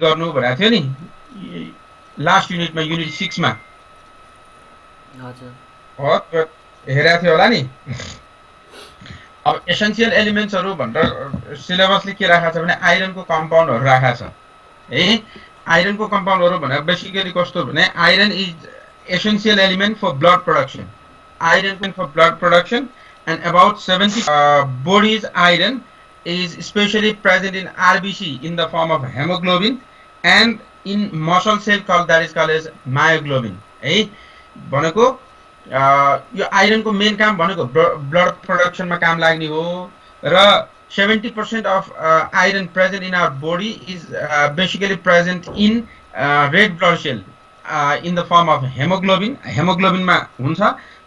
गर्नु भनेको थियो नि लास्ट युनिटमा युनिट 6 मा हजुर हो हेरेको थियो होला नि अब एसेन्शियल एलिमेन्ट्सहरु भनेर सिलेबसले के राखेको छ भने आइरनको कम्पाउन्डहरु राखेको छ है आइरनको कम्पाउन्डहरु भने बेसिकली कस्तो भने iron is essential element for blood production. Iron for blood production, and about 70 body's iron is especially present in RBC in the form of hemoglobin and in muscle cell that is called as myoglobin. है भनेको यो आइरनको main काम भनेको blood प्रोडक्सनमा काम लाग्ने हो र 70% of iron present in our body is basically present in red blood cell in the form of hemoglobin. Hemoglobin मा हुन्छ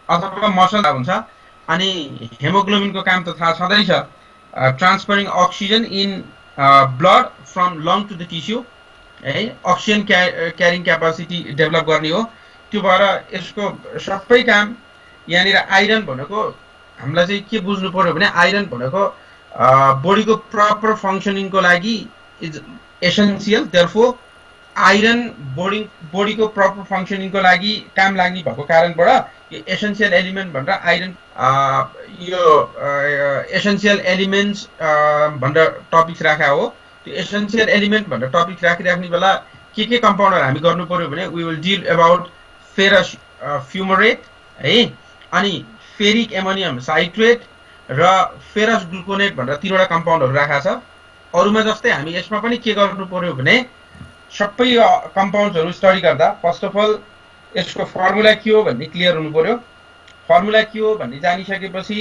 अथवा मसल हुन्छ अनि हेमोग्लोबिन को काम त थाहा छँदै छ transferring oxygen in blood from lung to the tissue है अक्सिजन क्यारिङ क्यापासिटी डेभलप गर्ने हो त्यो भएर यसको सबै काम यहाँनिर आइरन भनेको हामीलाई चाहिँ के बुझ्नु पर्यो भने आइरन भनेको बडीको प्रपर फंक्सनिङको लागि इज एसेन्शियल देयरफोर आइरन बडीको प्रपर फंक्सनिङको लागि काम लाग्ने भएको कारणबाट यो एसेन्शियल एलिमेन्ट भनेर आइरन यो एसेन्शियल एलिमेन्ट्स भनेर टपिक्स राखा हो त्यो एसेन्शियल एलिमेन्ट भनेर टपिक्स राखिराख्ने बेला के कम्पाउन्डहरु हामी गर्नु पर्यो भने we will deal about ferrous fumarate है अनि फेरिक एमोनियम साइट्रेट र फेरस ग्लुकोनेट भनेर तीनवटा कम्पाउन्डहरु राखा छ अरुमा जस्तै हामी यसमा पनि के गर्नु पर्यो भने सबै कम्पाउन्ड्सहरु स्टडी गर्दा फर्स्ट अफ अल यसको फर्मुला के हो भन्ने क्लियर हुनु पर्यो फर्मुला के हो भन्ने जानिसकेपछि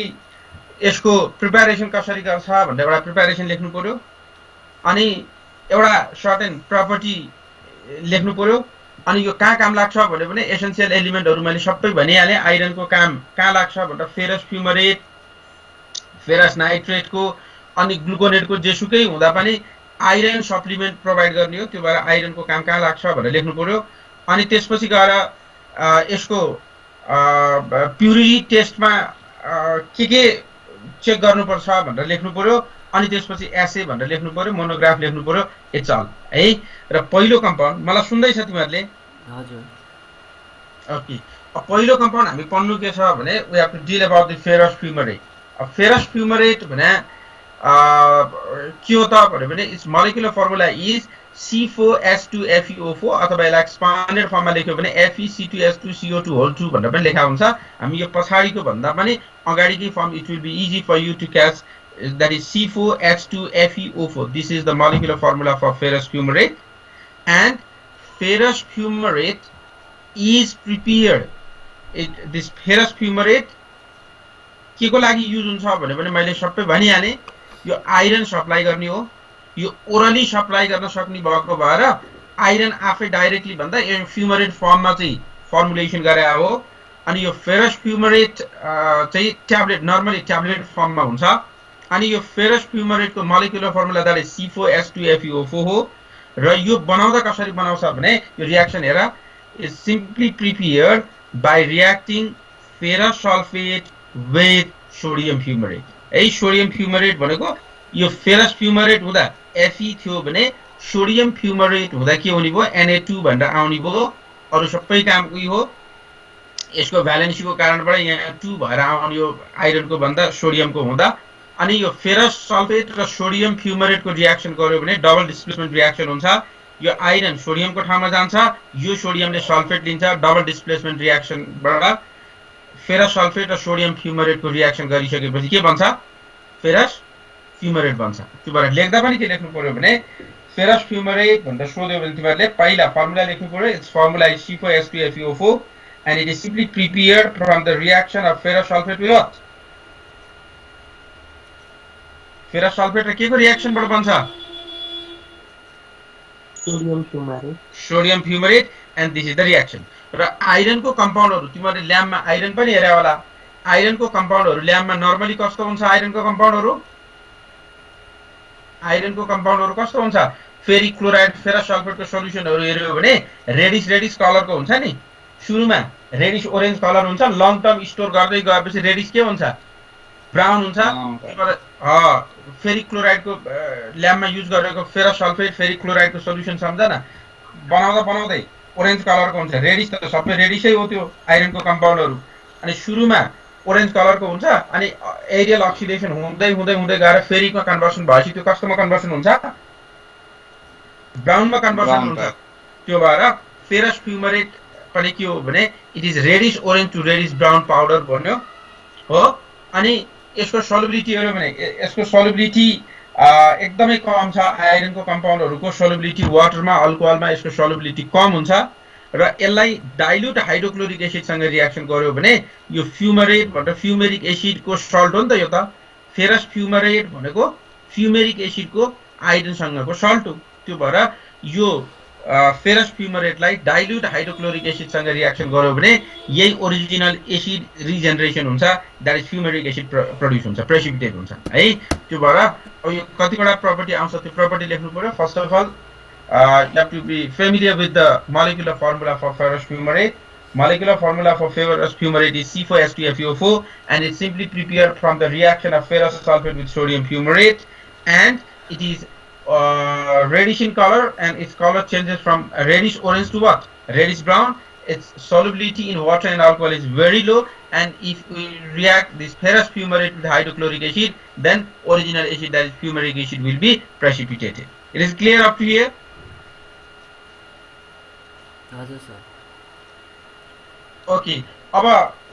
यसको प्रिपरेसन कसरी गर्छ भनेर एउटा प्रिपरेसन लेख्नु पर्यो अनि एउटा सर्टेन प्रपर्टी लेख्नु पर्यो अनि यो कहाँ काम लाग्छ भने एसेन्शियल एलिमेन्टहरु मैले सबै भनिहाले आइरनको काम कहाँ लाग्छ भनेर फेरस फ्युमरेट फेरस नाइट्रेटको अनि ग्लुकोनेटको जेसुकै हुँदा पनि आइरन सप्लिमेन्ट प्रोवाइड गर्ने हो त्यो भएर आइरनको काम कहाँ लाग्छ भनेर लेख्नु पर्यो अनि त्यसपछि गएर यसको प्युरिटी टेस्टमा के चेक गर्नुपर्छ भनेर लेख्नु पर्यो अनि त्यसपछि एसे भनेर लेख्नु पर्यो मोनोग्राफ लेख्नु पर्यो इट्स अल है र पहिलो कम्पाउन्ड मलाई सुन्दै छ तिमीहरुले हजुर ओके पहिलो कम्पाउन्ड हामी पढ्नु के छ भने we have to deal about the ferrous fumarate ferrous fumarate भने के हो त भने it's molecular formula is C4H2FeO4 अथवा यसलाई एक्सपान्डेड फर्ममा लेख्यो भने FeC2H2CO2 होल 2 भनेर पनि लेखा हुन्छ हामी यो पछाडीको भन्दा पनि अगाडिकै form it will be easy for you to catch that is C4H2FeO4 this is the molecular formula for ferrous fumarate and ferrous fumarate is prepared this ferrous fumarate के को लागि युज हुन्छ भने मैले सबै भनिहाले यो आइरन सप्लाई गर्ने हो यो ओरली सप्लाई गर्न सक्ने भएको भएर आइरन आफै डाइरेक्टली भन्दा यो फ्युमरेट फर्ममा चाहिँ फर्मुलेसन गरे हो अनि यो फेरस फ्युमरेट चाहिँ ट्याब्लेट नर्मली ट्याब्लेट फर्ममा हुन्छ अनि यो फेरस फ्युमरेटको molecular formula that is C4H2FeO4 हो र यो बनाउँदा कसरी बनाउँछ भने यो रिएक्सन हेर is simply prepared by reacting ferrous sulphate with sodium fumarate a sodium fumarate भनेको यो फेरस फ्युमरेट हुँदा Fe थियो भने सोडियम फ्युमरेट हुँदा के हुने भयो Na2 भनेर आउने भयो अरु सबै काम उही हो यसको भ्यालेन्सीको कारणबाट यहाँ 2 भएर आउने यो आइरनको भन्दा सोडियमको हुँदा अनि यो फेरस सल्फेट र सोडियम फ्युमरेटको रिएक्सन गर्यो भने डबल डिस्प्लेसमेन्ट रिएक्सन हुन्छ यो आइरन सोडियमको ठाउँमा जान्छ यो सोडियमले सल्फेट लिन्छ डबल डिस्प्लेसमेन्ट रिएक्सनबाट फेरस सल्फेट र सोडियम फ्युमरेटको रिएक्सन गरिसकेपछि के बन्छ फेरस फ्युमरेट बन्छ त्यो भएर लेख्दा पनि के लेख्नु पर्यो भने फेरस फ्युमरेट भनेर सोध्यो भने तिमीहरुले पहिला फर्मुला लेख्नु पर्यो it's formula is C4H2FeO4 and it is simply prepared from the reaction of ferrous sulfate with what ferrous sulphate र के को रिएक्सनबाट बन्छ sodium fumarate and this is the reaction र आइरनको कम्पाउन्डहरु तिमीहरुले ल्याबमा आइरन पनि हेरे होला आइरनको कम्पाउन्डहरु ल्याबमा नर्मली कस्तो हुन्छ आइरनको कम्पाउन्डहरु कस्तो हुन्छ फेरिक क्लोराइड फेरस सल्फेटको सोलुसनहरु हेर्यो भने रेडिश कलरको हुन्छ नि सुरुमा रेडिश ओरेन्ज कलर हुन्छ लङ टर्म स्टोर गर्दै गएपछि रेडिश के हुन्छ ब्राउन हुन्छ फेरिक क्लोराइडको ल्याबमा युज गरेको फेरस सल्फेट फेरिक क्लोराइडको सोल्युसन सम्झना बनाउँदै ओरेन्ज कलरको हुन्छ रेडिस त सबै रेडिसै हो त्यो आइरनको कम्पाउन्डहरू अनि सुरुमा ओरेन्ज कलरको हुन्छ अनि एरियल अक्सिडेसन हुँदै हुँदै हुँदै गएर फेरिकमा कन्भर्सन भएपछि त्यो कस्तोमा कन्भर्सन हुन्छ ब्राउनमा कन्भर्सन हुन्छ त्यो भएर फेरस फ्युमरेट पनि के हो भने it is reddish orange to reddish brown powder भन्यो हो अनि यसको सल्युबिलिटी हेर्यो भने यसको सल्युबिलिटी एकदमै कम छ आइरनको कम्पाउन्डहरूको सल्युबिलिटी वाटरमा अल्कोहलमा यसको सल्युबिलिटी कम हुन्छ र यसलाई डाइल्युट हाइड्रोक्लोरिक एसिडसँग रिएक्सन गर्यो भने यो फ्युमरेट भनेर फ्युमेरिक एसिडको सल्ट हो नि त यो त फेरस फ्युमरेट भनेको फ्युमेरिक एसिडको आइरनसँगको सल्ट हो त्यो भएर यो फेरस फ्युमरेटलाई डाइल्युट हाइड्रोक्लोरिक एसिडसँग रिएक्सन गर्यो भने यही ओरिजिनल एसिड रिजेनरेसन हुन्छ द्याट इज फ्युमेरिक एसिड प्रड्युस हुन्छ प्रेसिपिटेट हुन्छ है त्यो भएर अब यो कतिवटा प्रपर्टी आउँछ त्यो प्रपर्टी लेख्नु पर्यो first of all you have to be familiar with the molecular formula for ferrous fumarate. Molecular formula for ferrous fumarate is C4H2FeO4 and it's simply prepared from the reaction of ferrous sulfate with sodium fumarate and it is reddish in color and its color changes from reddish orange to what? Reddish brown. Its solubility in water and alcohol is very low and if we react this ferrous fumarate with hydrochloric acid then original acid that is fumaric acid will be precipitated. It is clear up to here? हजुर sir okay अब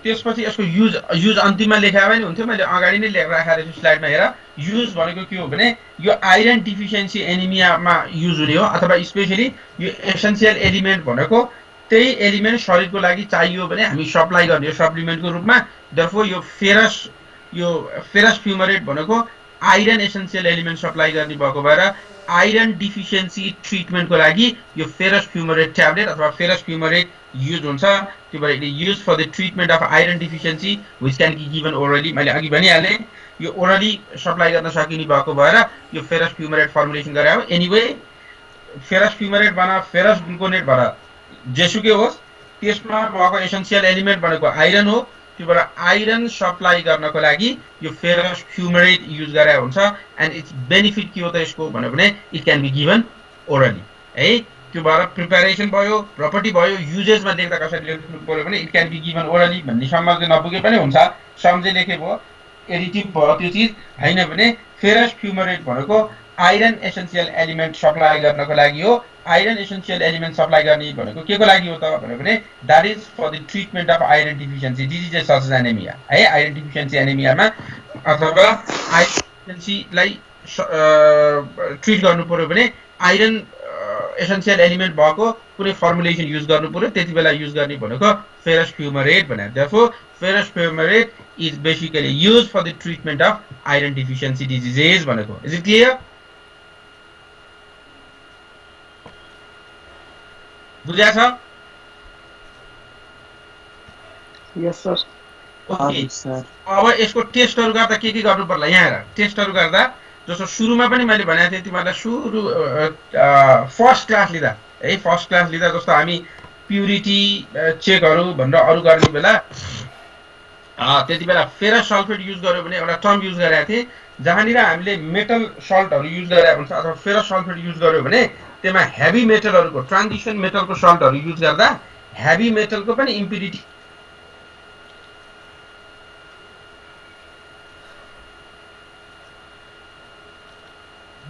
त्यसपछि यसको use अन्तिममा लेखाए पनि हुन्थ्यो मैले अगाडि नै राखेर छु स्लाइडमा हेर युज भनेको के हो भने यो आइरन डिफिसियन्सी एनिमियामा युज हुने हो अथवा स्पेशली यो एसेन्शियल एलिमेन्ट भनेको त्यही एलिमेन्ट शरीरको लागि चाहियो भने हामी सप्लाई गर्ने सप्लिमेन्टको रूपमा देयरफोर यो फेरस फ्युमरेट भनेको आइरन एसेन्शियल एलिमेन्ट सप्लाई गर्ने भएको भएर आइरन डिफिसियन्सी ट्रिटमेन्टको लागि यो फेरस फ्युमरेट ट्याब्लेट अथवा फेरस फ्युमरेट युज हुन्छ त्यो भएर it is use for the treatment of iron deficiency which can be given orally मैले अघि भनिहालेँ यो ओरली सप्लाई गर्न सकिने भएको भएर यो फेरस फ्युमरेट फर्मुलेसन गरे हो एनीवे फेरस फ्युमरेट बना फेरस ग्लुकोनेट भएर जेसुकै होस् त्यसमा भएको एसेन्शियल एलिमेन्ट भनेको आइरन हो त्यो भएर आइरन सप्लाई गर्नको लागि यो फेरस फ्युमरेट युज गरे हुन्छ एन्ड इट्स बेनिफिट के हो त यसको भन्यो भने it can be given orally है त्यो भएर प्रिपेरेसन भयो प्रपर्टी भयो युजेसमा देख्दा कसरी लेख्नु पर्यो भने it can be given orally भन्ने सम्म चाहिँ नपुगे पनि हुन्छ सम्झे लेखे भयो एडिटिभ भयो त्यो चिज होइन भने फेरस फ्युमरेट भनेको आइरन एसेन्शियल एलिमेन्ट सप्लाई गर्नको लागि हो आइरन एसेन्शियल एलिमेन्ट सप्लाई गर्ने भनेको के को लागि हो त भन्यो भने that is for the treatment of iron deficiency diseases such as anaemia है आइरन डिफिसियन्सी एनेमियामा अथवा आइरन डिफिसियन्सीलाई ट्रिट गर्नु पर्यो भने आइरन एसेन्शियल एलिमेन्ट भएको कुनै फर्मुलेसन युज गर्नु पर्यो त्यति बेला युज गर्ने भनेको फेरस फ्युमरेट भनेर therefore ferrous fumarate is basically use for the treatment of iron deficiency diseases भनेको इज इट क्लियर बुझ्या छ यस सर ओके अब यसको टेस्टहरु गर्दा के गर्नु पर्ला यहाँ हेर टेस्टहरु गर्दा जस्तो सुरुमा पनि मैले भनेको थिएँ तिमीलाई सुरु फर्स्ट क्लास लिँदा है फर्स्ट क्लास लिँदा जस्तो हामी प्युरिटी चेकहरु भनेर अरु गर्ने बेला त्यति बेला फेरस सल्फेट युज गर्यो भने एउटा टर्म युज गरेका थिए जहाँनिर हामीले मेटल सल्टहरु युज गरेका हुन्छ अथवा फेरस सल्फेट युज गर्यो भने त्यसमा हेभी मेटलहरुको ट्रान्जिसन मेटलको सल्टहरु युज गर्दा हेभी मेटलको पनि इम्प्युरिटी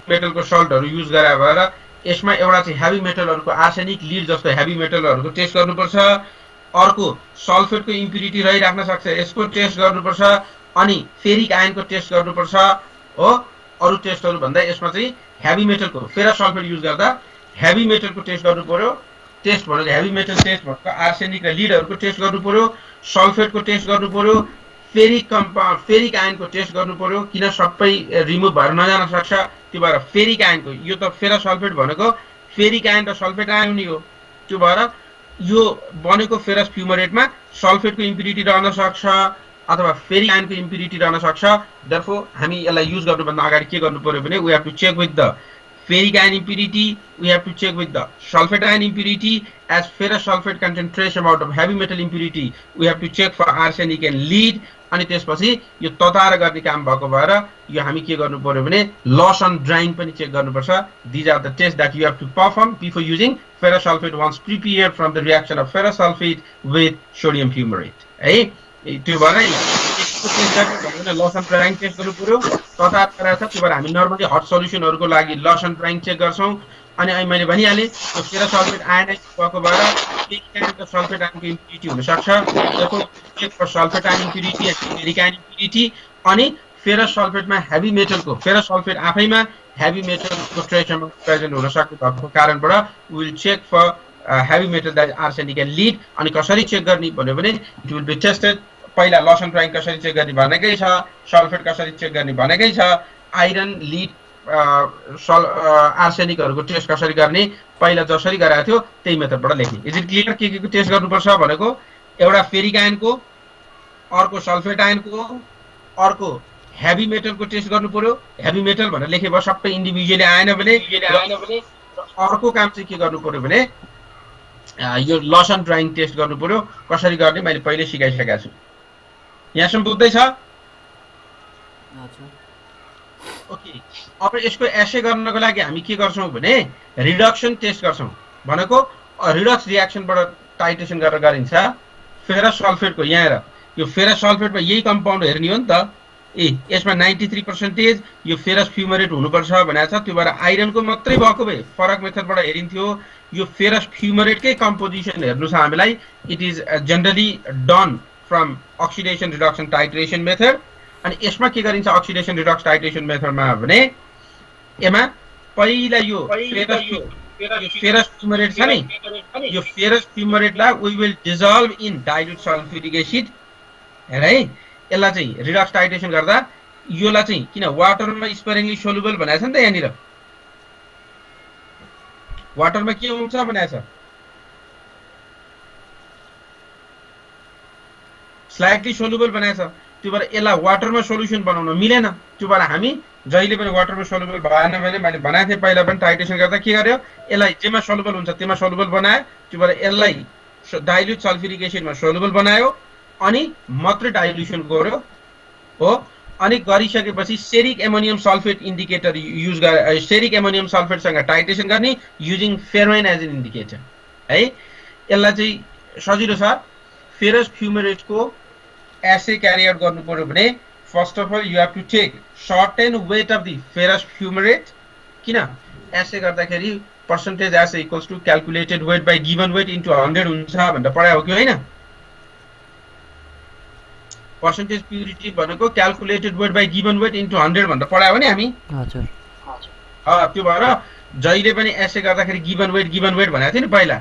मेटलको सल्टहरु युज गरे भएर यसमा एउटा चाहिँ हेभी मेटलहरुको आर्सेनिक लिड जस्तो हेभी मेटलहरुको टेस्ट गर्नुपर्छ अर्को सल्फेटको इम्प्युरिटी रहिराख्न सक्छ यसको टेस्ट गर्नुपर्छ अनि फेरिक आयनको टेस्ट गर्नुपर्छ हो अरु टेस्टहरु भन्दा यसमा चाहिँ हेभी मेटलको फेरस सल्फेट युज गर्दा हेभी मेटलको टेस्ट गर्नु पर्यो टेस्ट भनेको हेभी मेटल टेस्ट भनेको आर्सेनिक र लिडहरुको टेस्ट गर्नु पर्यो सल्फेटको टेस्ट गर्नु पर्यो फेरिक आयनको टेस्ट गर्नु पर्यो किन सबै रिमुभ भएर नजान सक्छ त्यो भएर फेरिक आयनको यो त फेरस सल्फेट भनेको फेरिक आयन र सल्फेट आयन नि हो त्यो भएर यो बनेको फेरस फ्युमरेटमा सल्फेटको इम्प्युरिटी रहन सक्छ अथवा फेरिक आयनको इम्प्युरिटी रहन सक्छ देयरफोर हामी यसलाई युज गर्नुभन्दा अगाडि के गर्नु पर्यो भने we have to check with the ferric ion impurity, we have to check with the sulfate ion impurity. As ferrous sulfate contain trace amount of heavy metal impurity, we have to check for arsenic and lead. अनि त्यसपछि यो तताएर गर्ने काम भएको भएर यो हामी के गर्नु पर्यो भने loss on drying पनि चेक गर्नुपर्छ. These are the tests that you have to perform before using ferrous sulfate once prepared from the reaction of ferrous sulfate with sodium fumarate. है त्यो भएर loss on drying टेस्ट गर्नु पर्यो. तताएर गरेर छ त्यो भएर हामी नर्मली हट सल्युसनहरुको लागि loss on drying चेक गर्छौं. अनि अहिले मैले भनिहाले त्यो ferrous sulfate आयनाइज भएको भएर फेरिक सल्फेट आयनको इम्प्युरिटी हुन सक्छ. त्यसको check for sulphate ion impurity and ferric ion impurity. अनि फेरस सल्फेटमा हेभी मेटलको फेरस सल्फेट आफैमा हेभी मेटलको ट्रेस अमाउन्ट प्रेजेन्ट हुन सक्ने भएको कारणबाट we will check for heavy metal that arsenic and lead. अनि कसरी चेक गर्ने भन्यो भने इट विल बी टेस्टेड. पहिला लस एन्ड ड्राइङ कसरी चेक गर्ने भनेकै छ, सल्फेट कसरी चेक गर्ने भनेकै छ, आइरन लीड आर्सेनिकहरुको टेस्ट कसरी गर्ने पहिला जसरी गराएको थियो त्यही मेथडबाट लेख्ने. इज इट क्लियर के को टेस्ट गर्नुपर्छ भनेको? एउटा फेरिक आयनको, अर्को सल्फेट आयनको, अर्को हेभी मेटलको टेस्ट गर्नु पर्यो. हेभी मेटल भनेर लेखे भए सबै इन्डिभिजुअली आएन भने अर्को काम चाहिँ के गर्नु पर्यो भने यो लस एन्ड ड्राइङ टेस्ट गर्नु पर्यो. कसरी गर्ने मैले पहिले सिकाइसकेको छु. यहाँसम्म बुझ्दै छ? ओके. अब यसको एसे गर्नको लागि हामी के गर्छौं भने रिडक्सन टेस्ट गर्छौं. भनेको रिडक्स रिएक्सनबाट टाइट्रेसन गरेर गरिन्छ. फेरस सल्फेटको यहाँ हेर, यो फेरस सल्फेटमा यही कम्पाउन्ड हेर्ने हो नि त. यसमा 93% यो फेरस फ्युमरेट हुनुपर्छ भनेको छ. त्यो भएर आइरनको मात्रै भएको भए फरक मेथडबाट हेरिन्थ्यो. यो फेरस फ्युमरेटकै कम्पोजिसन हेर्नु छ हामीलाई. It is generally done from oxidation reduction titration method. अनि यसमा के गरिन्छ अक्सिडेसन रिडक्स टाइट्रेसन मेथडमा भने यसमा पहिला यो फेरस फ्युमरेट छ नि, यो फेरस फ्युमरेटलाई we will dissolve in dilute sulphuric acid. हेर है, यसलाई चाहिँ रिडक्स टाइट्रेसन गर्दा योलाई चाहिँ किन वाटरमा स्पेरिङली सोलुबल भनेको छ नि त. यहाँनिर वाटरमा के हुन्छ भनेको छ, स्लाइटली सोलुबल बनाएको छ. त्यो भएर यसलाई वाटरमा सोल्युसन बनाउन मिलेन. त्यो भएर हामी जहिले पनि वाटरमा सोलुबल भएन भने मैले भनेको थिएँ पहिला पनि टाइट्रेसन गर्दा के गर्यो, यसलाई जेमा सोलुबल हुन्छ त्यसमा सोलुबल बनायो. त्यो भएर यसलाई डाइल्युट सल्फ्युरिक एसिडमा सोलुबल बनायो अनि मात्र डाइल्युसन गर्यो हो. अनि गरिसकेपछि ceric ammonium sulphate indicator use गरे, सेरिक एमोनियम सल्फेटसँग टाइट्रेसन गर्ने using ferroin as an indicator है. यसलाई चाहिँ सजिलो छ. फेरस फ्युमरेटको एसे क्यारी आउट गर्नु पर्यो भने first of all you have to take short and weight of the ferrous fumarate. किन एसे गर्दाखेरि percentage assay equals to calculated weight by given weight into 100 हुन्छ भनेर पढायो हो कि होइन? पर्सेन्टेज प्युरिटी भनेको calculated weight by given weight into 100 भनेर पढायो भने हामी. हजुर. त्यो भएर जहिले पनि एसे गर्दाखेरि गिवन वेट भनेको थियो नि पहिला,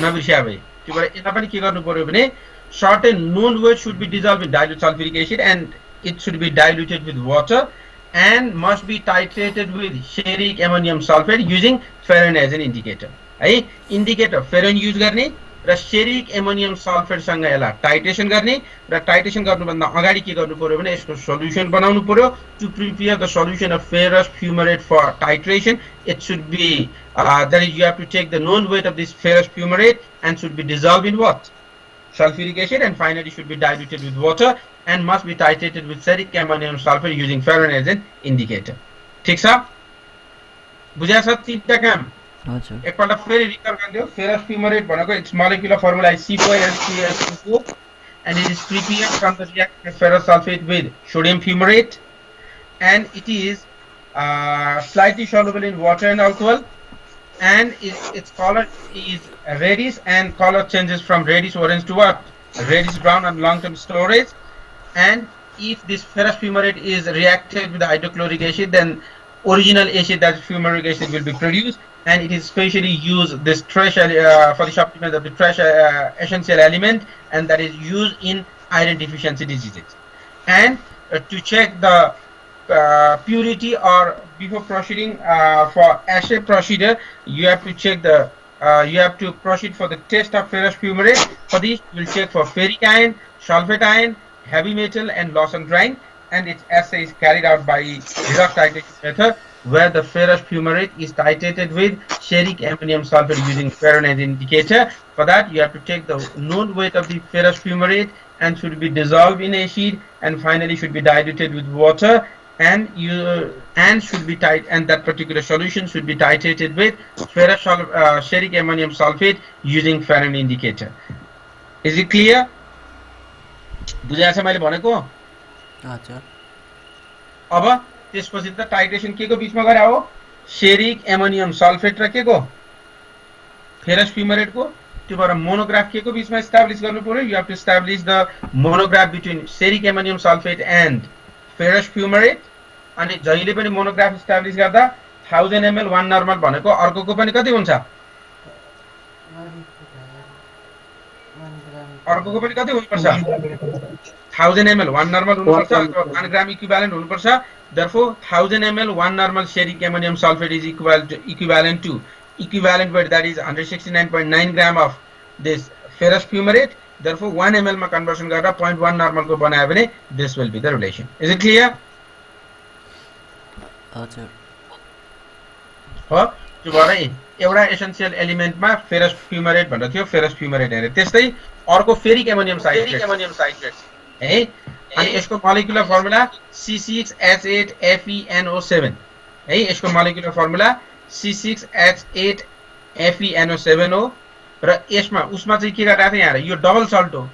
नबिर्सिया भए. त्यो भएर यसमा पनि के गर्नु पर्यो भने certain known weight should be dissolved in dilute sulfuric acid and it should be diluted with water and must be titrated with ferric ammonium sulfate using ferroin as an indicator. है, इन्डिकेटर फेरोइन युज गर्ने र ferric ammonium sulphate सँग यसलाई titration गर्ने र titration गर्नुभन्दा अगाडि के गर्नु पर्यो भने यसको सोल्युसन बनाउनु पर्यो. To prepare the solution of ferrous fumarate for titration it should be that is you have to take the known weight of this ferrous fumarate and should be dissolved in what? Sulfuric acid, and finally should be diluted with water and must be titrated with ferric ammonium sulfate using ferroin as an indicator. ठीक छ? बुझ्या छ तीनटा काम? हजुर. एकपल्ट फेरि रिकल गर्दियो. Ferrous फ्युमरेट भनेको its molecular formula is C4H2SO4 and it is prepared from the reaction of ferrous sulfate with sodium fumarate and it is slightly soluble in water and alcohol and its color is reddish and color changes from reddish orange to what? Reddish brown on long-term storage. And if this ferrous fumarate is reacted with the hydrochloric acid, then original acid, that is fumaric acid, will be produced, and it is specially used this trace for the supplement of the trace essential element, and that is used in iron deficiency diseases. And to check the purity or before proceeding for assay procedure, you have to check the you have to proceed for the test of ferrous fumarate. For this, you will check for ferric ion, sulfate ion, heavy metal, and loss and drying. And its assay is carried out by redox titration method where the ferrous fumarate is titrated with ferric ammonium sulfate using Fahrenheit indicator. For that, you have to take the known weight of the ferrous fumarate and should be dissolved in acid and finally should be diluted with water, and should be and that particular solution should be titrated with ferric ammonium sulfate using Fahrenheit indicator. Is it clear? बुझाएको छ मैले भनेको? हजुर। अब त्यसपछि त titration के को बीचमा गरे हो? फेरिक एमोनियम सल्फेट र के को? फेरस फ्युमरेट को। त्यो भएर मोनोग्राफ के को बीचमा एस्टाब्लिश गर्नु पर्यो? You have to establish the monograph between ferric ammonium sulphate and ferrous fumarate. अनि जहिले पनि मोनोग्राफ एस्टाब्लिश गर्दा 1000 ml 1 नर्मल भनेको अर्कोको पनि कति हुन्छ? अर्कोको पनि कति हुनुपर्छ? 1000 ml 1 normal हुनुपर्छ अथवा 1 gram equivalent हुनुपर्छ। Therefore 1000 ml 1 normal ferric ammonium sulfate is equivalent to equivalent weight, that is 169.9 gram of this ferrous fumarate. Therefore 1 ml मा conversion गरेर 0.1 normal को बनायो भने this will be the relation. Is it clear? हजुर। हो त्यो भएर एउटा एसेन्शियल एलिमेन्टमा फेरस फ्युमरेट भनेर थियो, फेरस फ्युमरेट हेरे। त्यस्तै अर्को फेरिक एमोनियम साइट्रेट है। अनि यसको मोलिकुलर फर्मुला C6H8FeNO7 है। यसको मोलिकुलर फर्मुला C6H8FeNO7 हो। र यसमा उसमा चाहिँ के गरिरहेको थियो यहाँ, यो डबल सल्ट हो,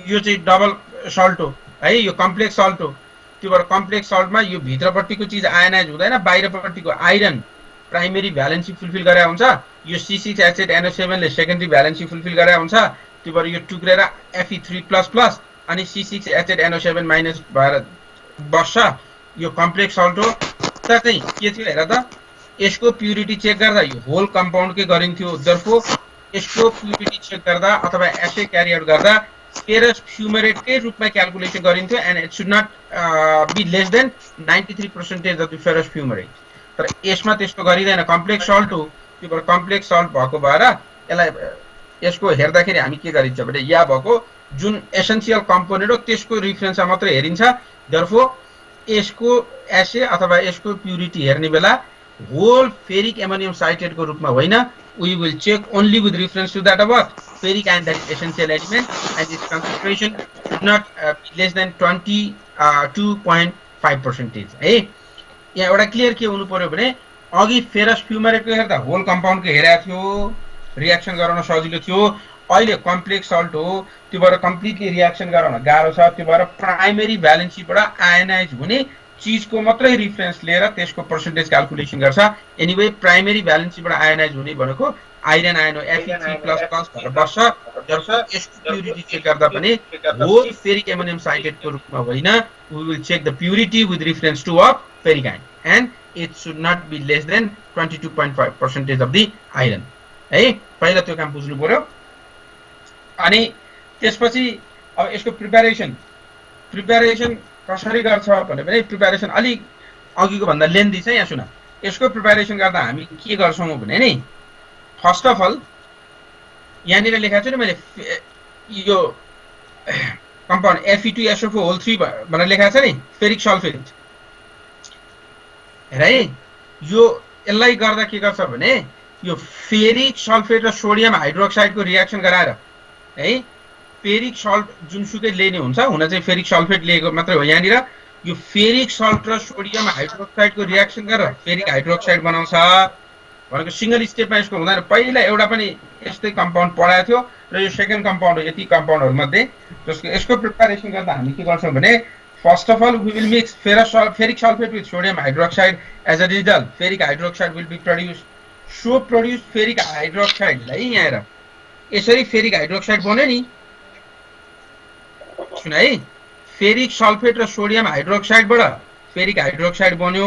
यो चाहिँ डबल सल्ट हो है, यो कम्प्लेक्स सल्ट हो। त्यो भएर कम्प्लेक्स सल्टमा यो भित्रपट्टिको चिज आयनाइज हुँदैन, बाहिरपट्टिको आइरन प्राइमेरी भ्यालेन्सी फुलफिल गरेर हुन्छ। यो C6H8NO7 ले सेकेन्डरी भ्यालेन्सी फुलफिल गरेर हुन्छ। त्यो भएर यो टुक्रेर Fe3++ अनि C6H8NO7 माइनस भएर बस्छ। यो कम्प्लेक्स सल्ट हो। त चाहिँ के थियो हेर त, यसको प्युरिटी चेक गर्दा यो होल कम्पाउन्ड के गरिन्थ्यो। जर्फो यसको प्युरिटी चेक गर्दा अथवा एसे क्यारी आउट गर्दा फेरस फ्युमरेटकै रूपमा क्याल्कुलेसन गरिन्थ्यो and it should not be less than 93% of the ferrous fumarate. तर यसमा त्यस्तो गरिदैन, कम्प्लेक्स सल्ट हो। त्यो भएर कम्प्लेक्स सल्ट भएको भएर यसलाई यसको हेर्दाखेरि हामी के गरिन्छ भने या भएको जुन एसेन्शियल कम्पोनेन्ट हो त्यसको रिफरेन्समा मात्रै हेरिन्छ। देयरफोर यसको एसे अथवा यसको प्युरिटी हेर्ने बेला होल फेरिक एमोनियम साइट्रेटको रूपमा होइन, we will check only with reference to that what ferric and that essential element, and its concentration should not be less than 22.5% है। यहाँ एउटा क्लियर के हुनु पर्यो भने अघि फेरस फ्युमरेटको हेर्दा होल कम्पाउन्डको हेरेको थियो, रियाक्सन गराउन सजिलो थियो। अहिले कम्प्लेक्स सल्ट हो, त्यो भएर कम्प्लिटली रियाक्सन गराउन गाह्रो छ। त्यो भएर प्राइमेरी भ्यालेन्सीबाट आयनाइज हुने चीजको मात्रै रिफरेन्स लिएर त्यसको पर्सेन्टेज क्याल्कुलेसन गर्छ। एनीवे प्राइमेरी भ्यालेन्सीबाट आयनाइज हुने भनेको आइरन आयन हो, Fe3++ भएर बस्छ। जर्फोर यसको प्युरिटी चेक गर्दा पनि होल फेरिक एमोनियम साइट्रेटको रूपमा होइन, we will check the purity with reference to what ferric ion, and it should not be less than 22.5% of the iron है। पहिला त्यो काम बुझ्नु पर्यो। अनि त्यसपछि अब यसको प्रिपरेसन कसरी गर्छ भने प्रिपरेसन अलिक अघिको भन्दा लेन्दी छ। यहाँ सुन, यसको प्रिपरेसन गर्दा हामी के गर्छौँ भने नि, फर्स्ट अफ अल यहाँनिर लेखाएको छु नि मैले, यो कम्पाउन्ड Fe2SO4 भनेर लेखाएको छ नि, फेरिक सल्फेट हेर है। यो यसलाई गर्दा के गर्छ भने यो फेरिक सल्फेट र सोडियम हाइड्रोक्साइडको रियाक्सन गराएर है, फेरिक सल्ट जुनसुकै लिने हुन्छ, हुन चाहिँ फेरिक सल्फेट लिएको मात्रै हो। यहाँनिर यो फेरिक सल्ट र सोडियम हाइड्रोक्साइडको रियाक्सन गरेर फेरिक हाइड्रोक्साइड बनाउँछ भनेको सिंगल स्टेपमा यसको हुँदैन। पहिला एउटा पनि यस्तै कम्पाउन्ड पढाएको थियो र यो सेकेन्ड कम्पाउन्ड हो यति कम्पाउन्डहरु मध्ये। जसको यसको प्रिपरेसन गर्दा हामी के गर्छौं भने first of all we will mix ferric sulphate with sodium hydroxide. As a result ferric hydroxide will be produced. So produce ferric हाइड्रोक्साइडलाई यहाँ हेर यसरी फेरिक हाइड्रोक्साइड बन्यो नि, सुन है, फेरिक सल्फेट र सोडियम हाइड्रोक्साइडबाट फेरिक हाइड्रोक्साइड बन्यो,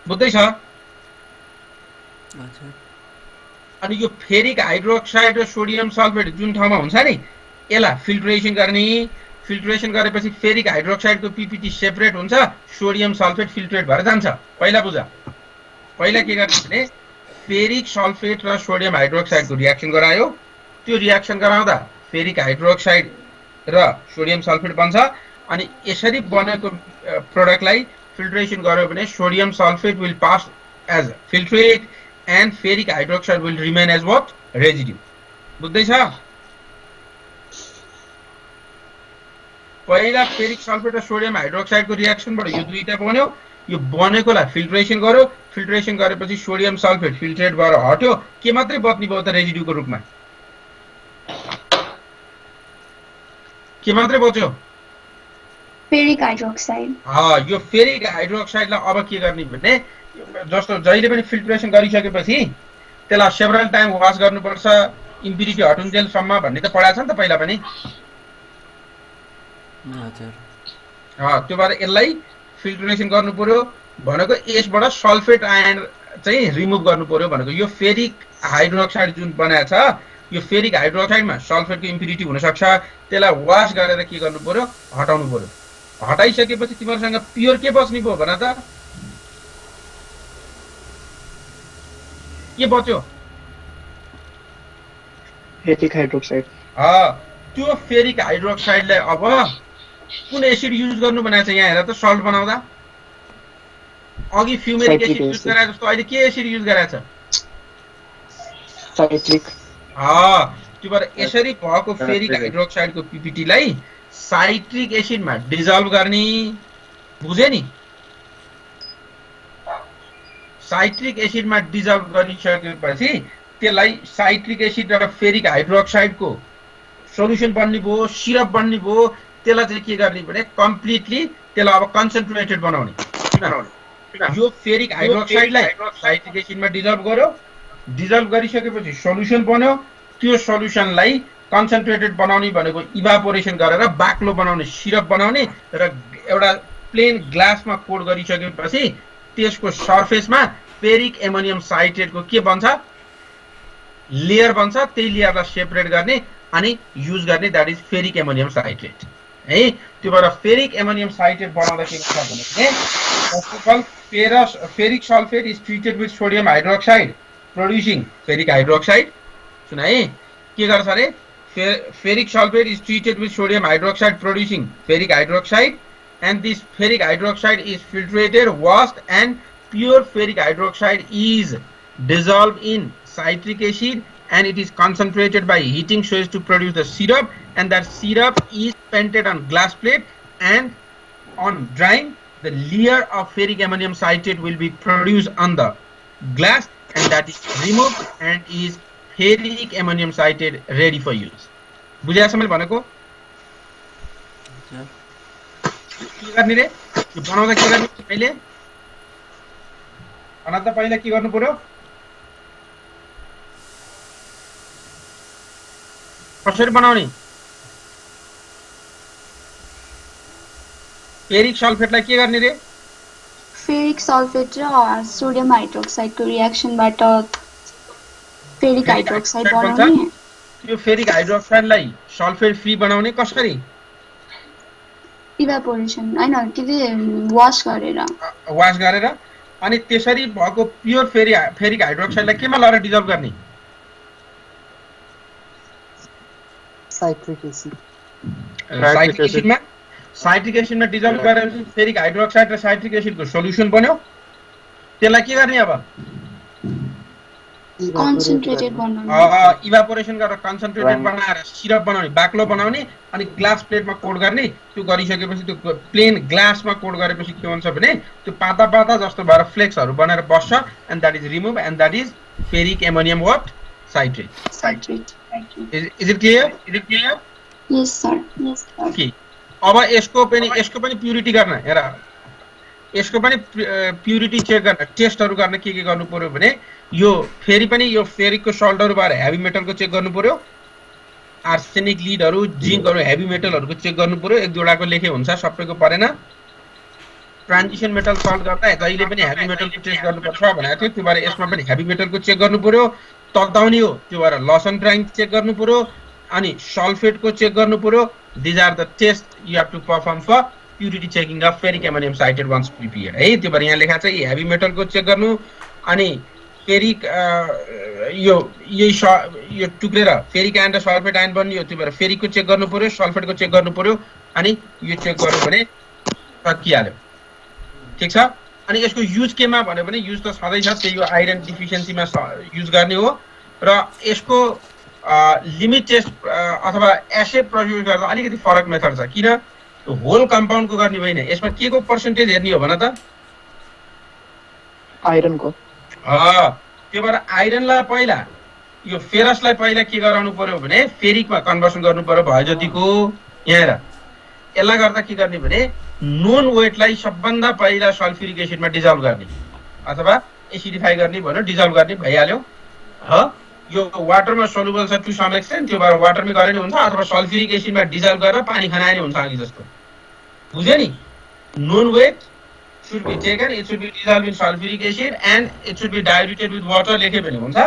बुझ्दै छ? अनि यो फेरिक हाइड्रोक्साइड र सोडियम सल्फेट जुन ठाउँमा हुन्छ नि यसलाई फिल्ट्रेसन गर्ने। फिल्ट्रेसन गरेपछि फेरिक हाइड्रोक्साइडको पीपीटी सेपरेट हुन्छ, सोडियम सल्फेट फिल्ट्रेट भएर जान्छ। पहिला बुझ, पहिला के गर्ने भने फेरिक सल्फेट र सोडियम हाइड्रोक्साइडको रियाक्सन गरायो। त्यो रियाक्सन गराउँदा फेरिक हाइड्रोक्साइड र सोडियम सल्फेट बन्छ। अनि यसरी बनेको प्रोडक्टलाई फिल्ट्रेसन गर्यो भने sodium sulphate will pass as filtrate and ferric hydroxide will remain as what residue बुझ्दैछ पहिला फेरिक सल्फेट र सोडियम हाइड्रोक्साइडको रिएक्सनबाट यो दुईटा बन्यो यो बनेकोलाई फिल्ट्रेसन गर्यो फिल्ट्रेसन गरेपछि सोडियम सल्फेट फिल्ट्रेट भएर हट्यो के मात्रै बच्ने भयो त रेजिड्यूको रूपमा के मात्रै बच्यो फेरिक हाइड्रोक्साइड यो फेरिक हाइड्रोक्साइडलाई अब के गर्ने भने जस्तो जहिले पनि फिल्ट्रेसन गरिसकेपछि त्यसलाई सेभरल टाइम वाश गर्नुपर्छ इम्प्युरिटी हटुन्जेलसम्म भन्ने त पढाएको छ नि त पहिला पनि हजुर त्यो भएर यसलाई फिल्ट्रेसन गर्नु पर्यो भनेको यसबाट सल्फेट आयन चाहिँ रिमुभ गर्नु पर्यो भनेको यो फेरिक हाइड्रोक्साइड जुन बनाएको छ यो फेरिक हाइड्रोक्साइडमा सल्फेटको इम्प्युरिटी हुन सक्छ त्यसलाई वाश गरेर के गर्नु पर्यो हटाउनु पर्यो हटाइसकेपछि तिमीहरुसँग प्योर के बच्ने भयो भन त के बच्यो फेरिक हाइड्रोक्साइड त्यो फेरिक हाइड्रोक्साइडलाई अब कुन एसिड युज गर्नु भनेको छ यहाँ हेर त सल्ट बनाउँदा अघि फ्युमेरिक एसिड युज गरे जस्तो अहिले के एसिड युज गरेछ साइट्रिक त्यो भएर यसरी भएको फेरिक हाइड्रोक्साइडको पीपीटी लाई साइट्रिक एसिडमा डिजल्भ गर्ने बुझे नि साइट्रिक एसिडमा डिजल्भ गरिसकेपछि त्यसलाई साइट्रिक एसिड र फेरिक हाइड्रोक्साइडको सोल्युसन बन्ने भयो सिरप बन्ने भयो त्यसलाई चाहिँ के गर्ने भने कम्प्लिटली त्यसलाई अब कन्सन्ट्रेटेड बनाउने यो फेरिक हाइड्रोक्साइडलाई साइट्रिक एसिडमा डिजल्भ गर्यो डिजल्भ गरिसकेपछि सोल्युसन बन्यो त्यो सोल्युसनलाई कन्सन्ट्रेटेड बनाउने भनेको इभापोरेसन गरेर बाक्लो बनाउने सिरप बनाउने र एउटा प्लेन ग्लासमा कोट गरिसकेपछि त्यसको सरफेसमा फेरिक एमोनियम साइट्रेटको के बन्छ लेयर बन्छ त्यही लेयरलाई सेपरेट गर्ने अनि युज गर्ने that is ferric ammonium citrate है त्यो भएर फेरिक एमोनियम साइट्रेट बनाउँदा के हुन्छ भने first of all ferric sulphate is treated with sodium hydroxide producing ferric hydroxide सुन है के गर्छ अरे ferric sulfate is treated with sodium hydroxide producing ferric hydroxide and this ferric hydroxide is filtrated washed and pure ferric hydroxide is dissolved in citric acid and it is concentrated by heating so as to produce the syrup and that syrup is painted on glass plate and on drying the layer of ferric ammonium citrate will be produced on the glass and that is removed and is ferric ammonium citrate ready for use बुझाएछ मैले भनेको के गर्ने रे यो बनाउँदा के गर्ने पहिले भन त पहिला के गर्नु पर्यो कसरी बनाउने फेरिक सल्फेटलाई के गर्ने रे फेरिक सल्फेट र सोडियम हाइड्रोक्साइडको रिएक्सनबाट फेरिक हाइड्रोक्साइड बनाउने यो फेरिक हाइड्रोक्साइडलाई सल्फेट फ्री बनाउने कसरी इभापोरेसन हैन के वाश गरेर अनि त्यसरी भएको प्योर फेरिक हाइड्रोक्साइडलाई केमा लगाएर डिजल्भ गर्ने साइट्रिक एसिडमा डिजल्भ गरेपछि फेरिक हाइड्रोक्साइड र साइट्रिक एसिडको सोल्युसन बन्यो त्यसलाई के गर्ने अब कन्सन्ट्रेटेड बनाउने इभापोरेसन गरेर कन्सन्ट्रेटेड बनाएर सिरप बनाउने बाक्लो बनाउने अनि ग्लास प्लेटमा कोट गर्ने त्यो गरिसकेपछि त्यो प्लेन ग्लासमा कोट गरेपछि के हुन्छ भने त्यो पाता पाता जस्तो भएर फ्लेक्सहरु बनेर बस्छ and that is remove and that is ferric ammonium what citrate is it clear yes sir okay अब यसको पनि प्युरिटी गर्न हेर यसको पनि प्युरिटी चेक गर्न टेस्टहरु गर्न के गर्नु पर्यो भने यो फेरि पनि यो फेरिकको सल्टहरु भएर हेभी मेटलको चेक गर्नु पर्यो आर्सेनिक लीडहरु जिंकहरु हेभी मेटलहरुको चेक गर्नु पर्यो एक दुईवटाको लेखे हुन्छ सबैको परेन ट्रान्जिसन मेटल सल्ट गर्दा जहिले पनि हेभी मेटलको टेस्ट गर्नुपर्छ भनेको थियो त्यो भएर यसमा पनि हेभी मेटलको चेक गर्नु पर्यो तताउने हो त्यो भएर लसन ड्राइङ चेक गर्नु पर्यो अनि सल्फेटको चेक गर्नु पर्यो these are the test you have to perform for purity checking of ferric ammonium citrate once prepared है त्यो भएर यहाँ लेखा छ हेभी मेटलको चेक गर्नु अनि फेरिक यो टुक्रेर फेरिक आयन र सल्फेट आयन बन्यो त्यो भएर फेरिकको चेक गर्नु पर्यो सल्फेटको चेक गर्नु पर्यो अनि यो चेक गर्नु भने सकिहाल्यो ठीक छ। अनि यसको युज केमा भन्यो भने युज त सधैँ छ, त्यही हो आइरन डिफिसियन्सीमा युज गर्ने हो। र यसको लिमिट टेस्ट अथवा एसे प्रयोग गर्दा अलिकति फरक मेथड छ। किन होल कम्पाउन्डको गर्ने होइन, यसमा के को पर्सेन्टेज हेर्ने हो भन त? आइरनको। त्यो भएर आइरनलाई पहिला यो फेरसलाई पहिला के गराउनु पर्यो भने फेरिकमा कन्भर्सन गर्नु पर्यो भयो जतिको। यहाँ हेर, यसलाई गर्दा के गर्ने भने नोन वेटलाई सबभन्दा पहिला सल्फ्युरिक एसिडमा डिजल्भ गर्ने अथवा एसिडिफाई गर्ने भन्यो, डिजल्भ गर्ने भइहाल्यो। यो वाटरमा सोलुबल छ टु सम एक्सटेन्ट, त्यो भएर वाटरमै गरे नि हुन्छ अथवा सल्फ्युरिक एसिडमा डिजल्भ गरेर पानी खनाए नि हुन्छ अघि जस्तो। बुझ्यो नि? Known weight should be taken, it should be dissolved in sulfuric acid and it should be diluted with water लेखे पनि हुन्छ।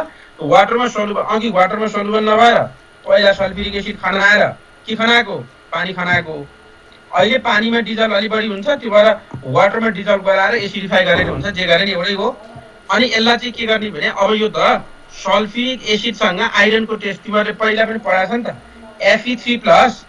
वाटरमा सोलुबल, अघि वाटरमा सोलुबल नभएर पहिला सल्फ्युरिक एसिड खनाएर के खनाएको? पानी खनाएको। अहिले पानीमा डिजल्भ अलि बढी हुन्छ, त्यो भएर वाटरमा डिजल्भ गराएर एसिडिफाई गरेर हुन्छ, जे गरे नि एउटै हो। अनि यसलाई चाहिँ के गर्ने भने अब यो त सल्फ्युरिक एसिडसँग आइरनको टेस्ट तिमीहरूले पहिला पनि पढाएको छ नि त। Fe3+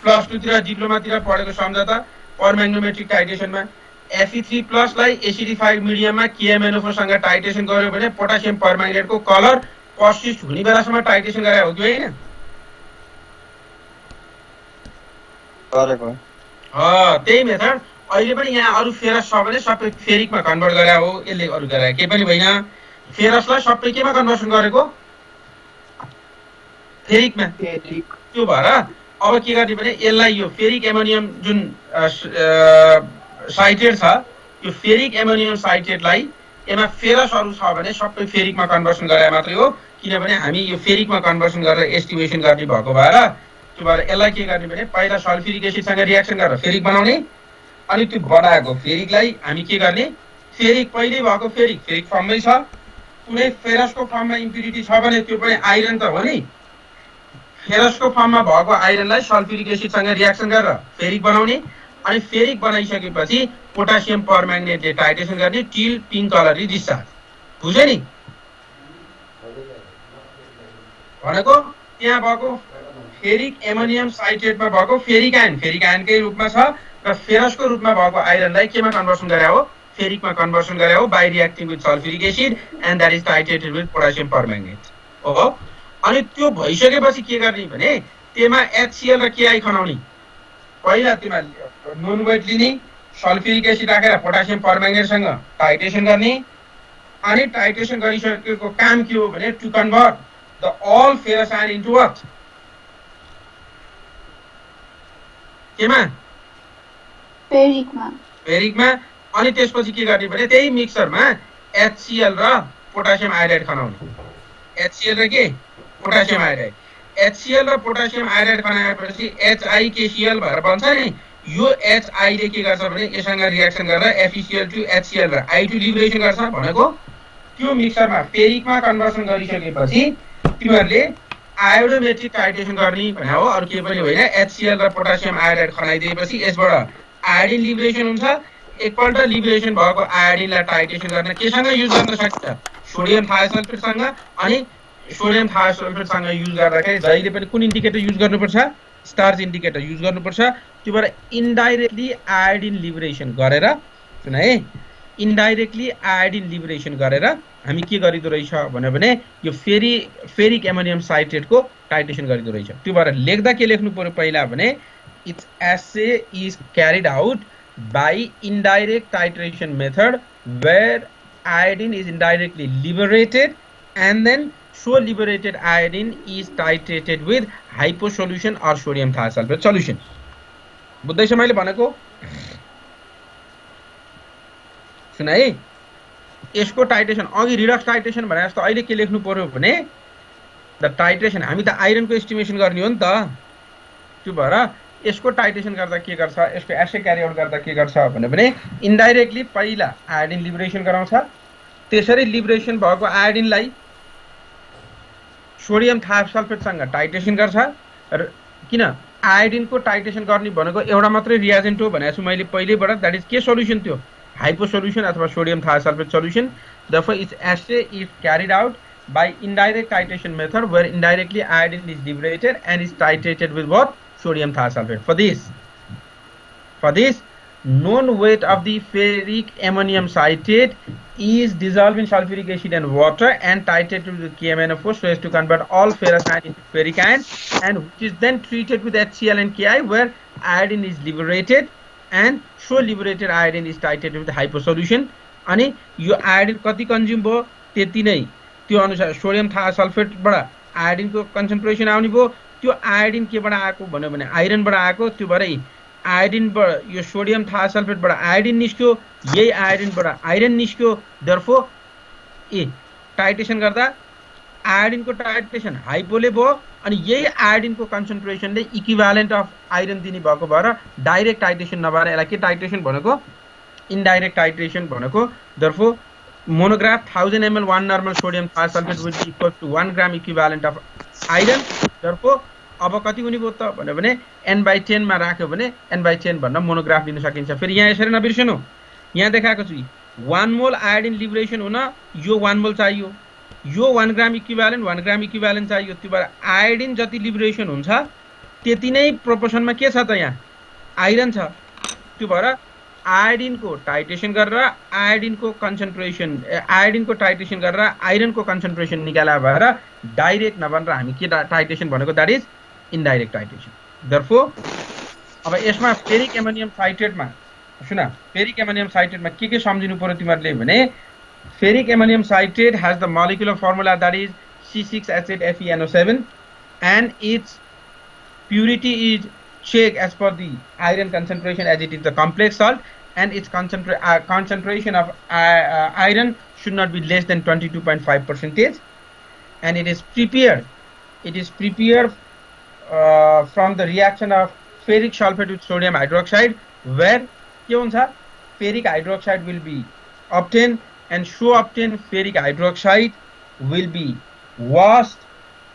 +2 तिर डिप्लोमातिर पढेको सम्झ त परम्याग्नोमेट्रिक टाइट्रेसनमा। Fe3+ लाई एसिडिफाइड मिडियममा KMnO4 सँग टाइट्रेसन गर्यो भने पोटासियम परम्याङ्गनेटको कलर पर्सिस्ट हुने बेलासम्म टाइट्रेसन गरे हो कि होइन? गरेको त्यही मेथड अहिले पनि यहाँ अरु फेरस छ भने सबै फेरिकमा कन्भर्ट गरे हो, यसले अरु गरे के पनि होइन। फेरसलाई सबै केमा कन्भर्सन गरेको? फेरिकमा। त्यो भएर अब के गर्ने भने यसलाई यो फेरिक एमोनियम जुन साइटेट छ, यो फेरिक एमोनियम साइटेटलाई यसमा फेरसहरु छ भने सबै फेरिकमा कन्भर्सन गरे मात्रै हो। किनभने हामी यो फेरिकमा कन्भर्सन गरेर एस्टिमेसन गर्ने भएको भएर त्यो भएर यसलाई के गर्ने भने पहिला सल्फ्युरिक एसिडसँग रिएक्सन गरेर फेरिक बनाउने, अनि त्यो बनाएको फेरिकलाई हामी के गर्ने? फेरिक पहिल्यै भएको फेरिक फर्ममै छ, कुनै फेरसको फर्ममा इम्प्युरिटी छ भने त्यो पनि आइरन त हो नि। फेरसको फर्ममा भएको आइरनलाई सल्फ्युरिक एसिडसँग रिएक्सन गरेर फेरिक बनाउने, अनि फेरिक बनाइसकेपछि पोटासियम परम्याग्नेटले टाइट्रेसन गर्ने टिल पिङ्क कलरले डिस्चार्ज। बुझ्यो नि? भनेको त्यहाँ भएको फेरिक एमोनियम साइट्रेटमा भएको फेरिक आयनकै रूपमा छ र फेरसको रूपमा भएको आइरनलाई केमा कन्भर्सन गरे हो? फेरिकमा कन्भर्सन गरे हो by reacting with sulphuric acid and that is titrated with potassium permanganate हो। अनि त्यो भइसकेपछि के गर्ने भने त्यसमा HCl र KI खनाउने। पहिला त्यसमा नोन वेट लिने, सल्फ्युरिक एसिड राखेर पोटासियम परम्याग्नेटसँग टाइट्रेसन गर्ने, अनि टाइट्रेसन गरिसकेको काम के हो भने to convert the all ferrous ion into what? केमा? फेरिकमा। अनि त्यसपछि के गर्ने भने त्यही मिक्सरमा HCl र पोटासियम आयोडाइड खनाउने। HCl र के? Potassium iodide. HCl र पोटासियम आयोडाइड खनाएपछि HiKCl भएर बन्छ नि। यो Hi ले के गर्छ भने यससँग रिएक्सन गरेर FeCl2 HCl र I2 लिबरेसन गर्छ। भनेको त्यो मिक्सरमा फेरिकमा कन्भर्सन गरिसकेपछि तिमीहरूले आयोडोमेट्रिक टाइट्रेसन गर्ने भने हो, अरु के पनि होइन। HCl र पोटासियम आयोडाइड खनाइदिएपछि यसबाट आयोडिन लिबरेसन हुन्छ। एकपल्ट लिबरेसन भएको आयोडिनलाई टाइट्रेसन गर्न केसँग युज गर्न सक्छ? सोडियम थायोसल्फेटसँग। अनि सोडियम थायोसल्फेटसँग युज गर्दाखेरि जहिले पनि कुन इन्डिकेटर युज गर्नुपर्छ? स्टार्च इन्डिकेटर युज गर्नुपर्छ। त्यो भएर इन्डाइरेक्टली आयोडिन लिबरेसन गरेर, सुन है, इन्डाइरेक्टली आयोडिन लिबरेसन गरेर हामी के गरिदो रहेछ भने यो फेरिक एमोनियम साइट्रेटको टाइट्रेसन गरिदो रहेछ। त्यो भएर लेख्दा के लेख्नु पर्यो पहिला भने it's essay is carried out by indirect titration method where iodine is indirectly liberated and then so liberated iodine is titrated with hypo solution or sodium thiosulfate solution. बुझ्दैछ मैले भनेको? सुन है, यसको टाइट्रेसन अघि रिडक्स टाइट्रेसन भने जस्तो अहिले के लेख्नु पर्यो भने द टाइट्रेसन, हामी त आइरनको एस्टिमेसन गर्ने हो नि त। त्यो भएर यसको टाइट्रेसन गर्दा के गर्छ, यसको एसे क्यारी आउट गर्दा के गर्छ भने इन्डाइरेक्टली पहिला आयोडिन लिबरेसन गराउँछ। त्यसरी लिबरेसन भएको आयोडिनलाई सोडियम थायोसल्फेटसँग टाइट्रेसन गर्छ। र किन आयोडिनको टाइट्रेसन गर्ने भनेको एउटा मात्रै रिएजेन्ट हो भनेको छु मैले पहिलेबाट, दैट इज के सोल्युसन? त्यो हाइपो सोल्युसन अथवा sodium thiosulphate solution. Therefore its assay is carried out by indirect titration method where indirectly iodine is liberated and is titrated with what? Sodium thiosulfate. For this known weight of the ferric ammonium citrate is dissolved in sulfuric acid and water and titrated with KMNO4 so as to convert all ferrous iron into ferric iron, and which is then treated with HCl and Ki, where iodine is liberated, and so liberated iodine is titrated with hypo solution. अनि यो iodine कति consume भयो त्यति नै त्यो अनुसार sodium सल्फेटबाट आयोडिनको concentration आउने भयो। त्यो आयोडिन केबाट आएको भन्यो भने आइरनबाट आएको, त्यो भएर आयोडिनबाट यो सोडियम सल्फेटबाट आयोडिन निस्क्यो, यही आयोडिनबाट आइरन निस्क्यो। देयरफोर टाइट्रेसन गर्दा आयोडिनको टाइट्रेसन हाइपोले भयो अनि यही आयोडिनको कन्सन्ट्रेसनले इक्विभ्यालेन्ट अफ आइरन दिने भएको भएर डाइरेक्ट टाइट्रेसन नभएर यसलाई के टाइट्रेसन भनेको इनडाइरेक्ट टाइट्रेसन भनेको। Therefore monograph 1000 ml 1 normal sodium thiosulfate will be equal to 1 gram equivalent of iron. Therefore अब कति हुने भयो त भन्यो भने n/10 मा राख्यो भने n/10 भन्दा मोनोग्राफ लिन सकिन्छ। फेरि यहाँ यसरी नबिर्सनु, यहाँ देखाएको छु 1 मोल आयोडिन लिबरेसन हुन यो 1 मोल चाहियो, यो 1 ग्राम इक्विभ्यालेन्ट चाहियो। त्यो भएर आयोडिन जति लिबरेसन हुन्छ त्यति नै प्रोपोर्सनमा के छ त यहाँ आइरन छ। त्यो भएर आयोडिनको टाइट्रेसन गरेर आयोडिनको टाइट्रेसन गरेर आइरनको कन्सन्ट्रेसन निकाला भएर डाइरेक्ट नभनेर हामी के टाइट्रेसन भनेको that is indirect titration. Therefore अब यसमा फेरिक एमोनियम साइट्रेटमा सुन, फेरिक एमोनियम साइट्रेटमा के सम्झिनु पर्यो तिमीहरूले भने ferric ammonium citrate has the molecular formula that is C6H8FeNO7 and its purity is checked as per the iron concentration as it is the complex salt, and its concentration of iron should not be less than 22.5%, and it is prepared from the reaction of ferric sulfate with sodium hydroxide, where ferric hydroxide will be obtained, and so obtained ferric hydroxide will be washed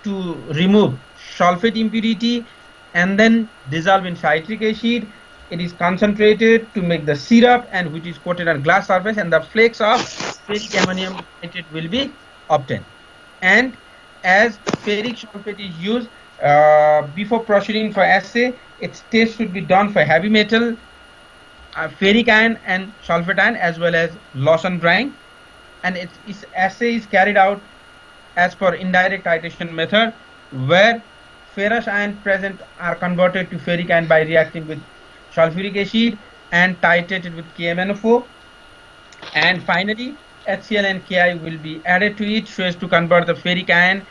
to remove sulfate impurity and then dissolve in citric acid. It is concentrated to make the syrup, and which is coated on glass surface, and the flakes of ferric ammonium nitrate will be obtained. And as ferric sulfate is used before proceeding for assay, its test should be done for heavy metal, ferric iron and sulfate iron, as well as Lawson drying, and its assay is carried out as per indirect titration method, where ferrous iron present are converted to ferric iron by reacting with sulfuric acid and titrated with KMNO4, and finally HCl and Ki will be added to it so as to convert the ferric iron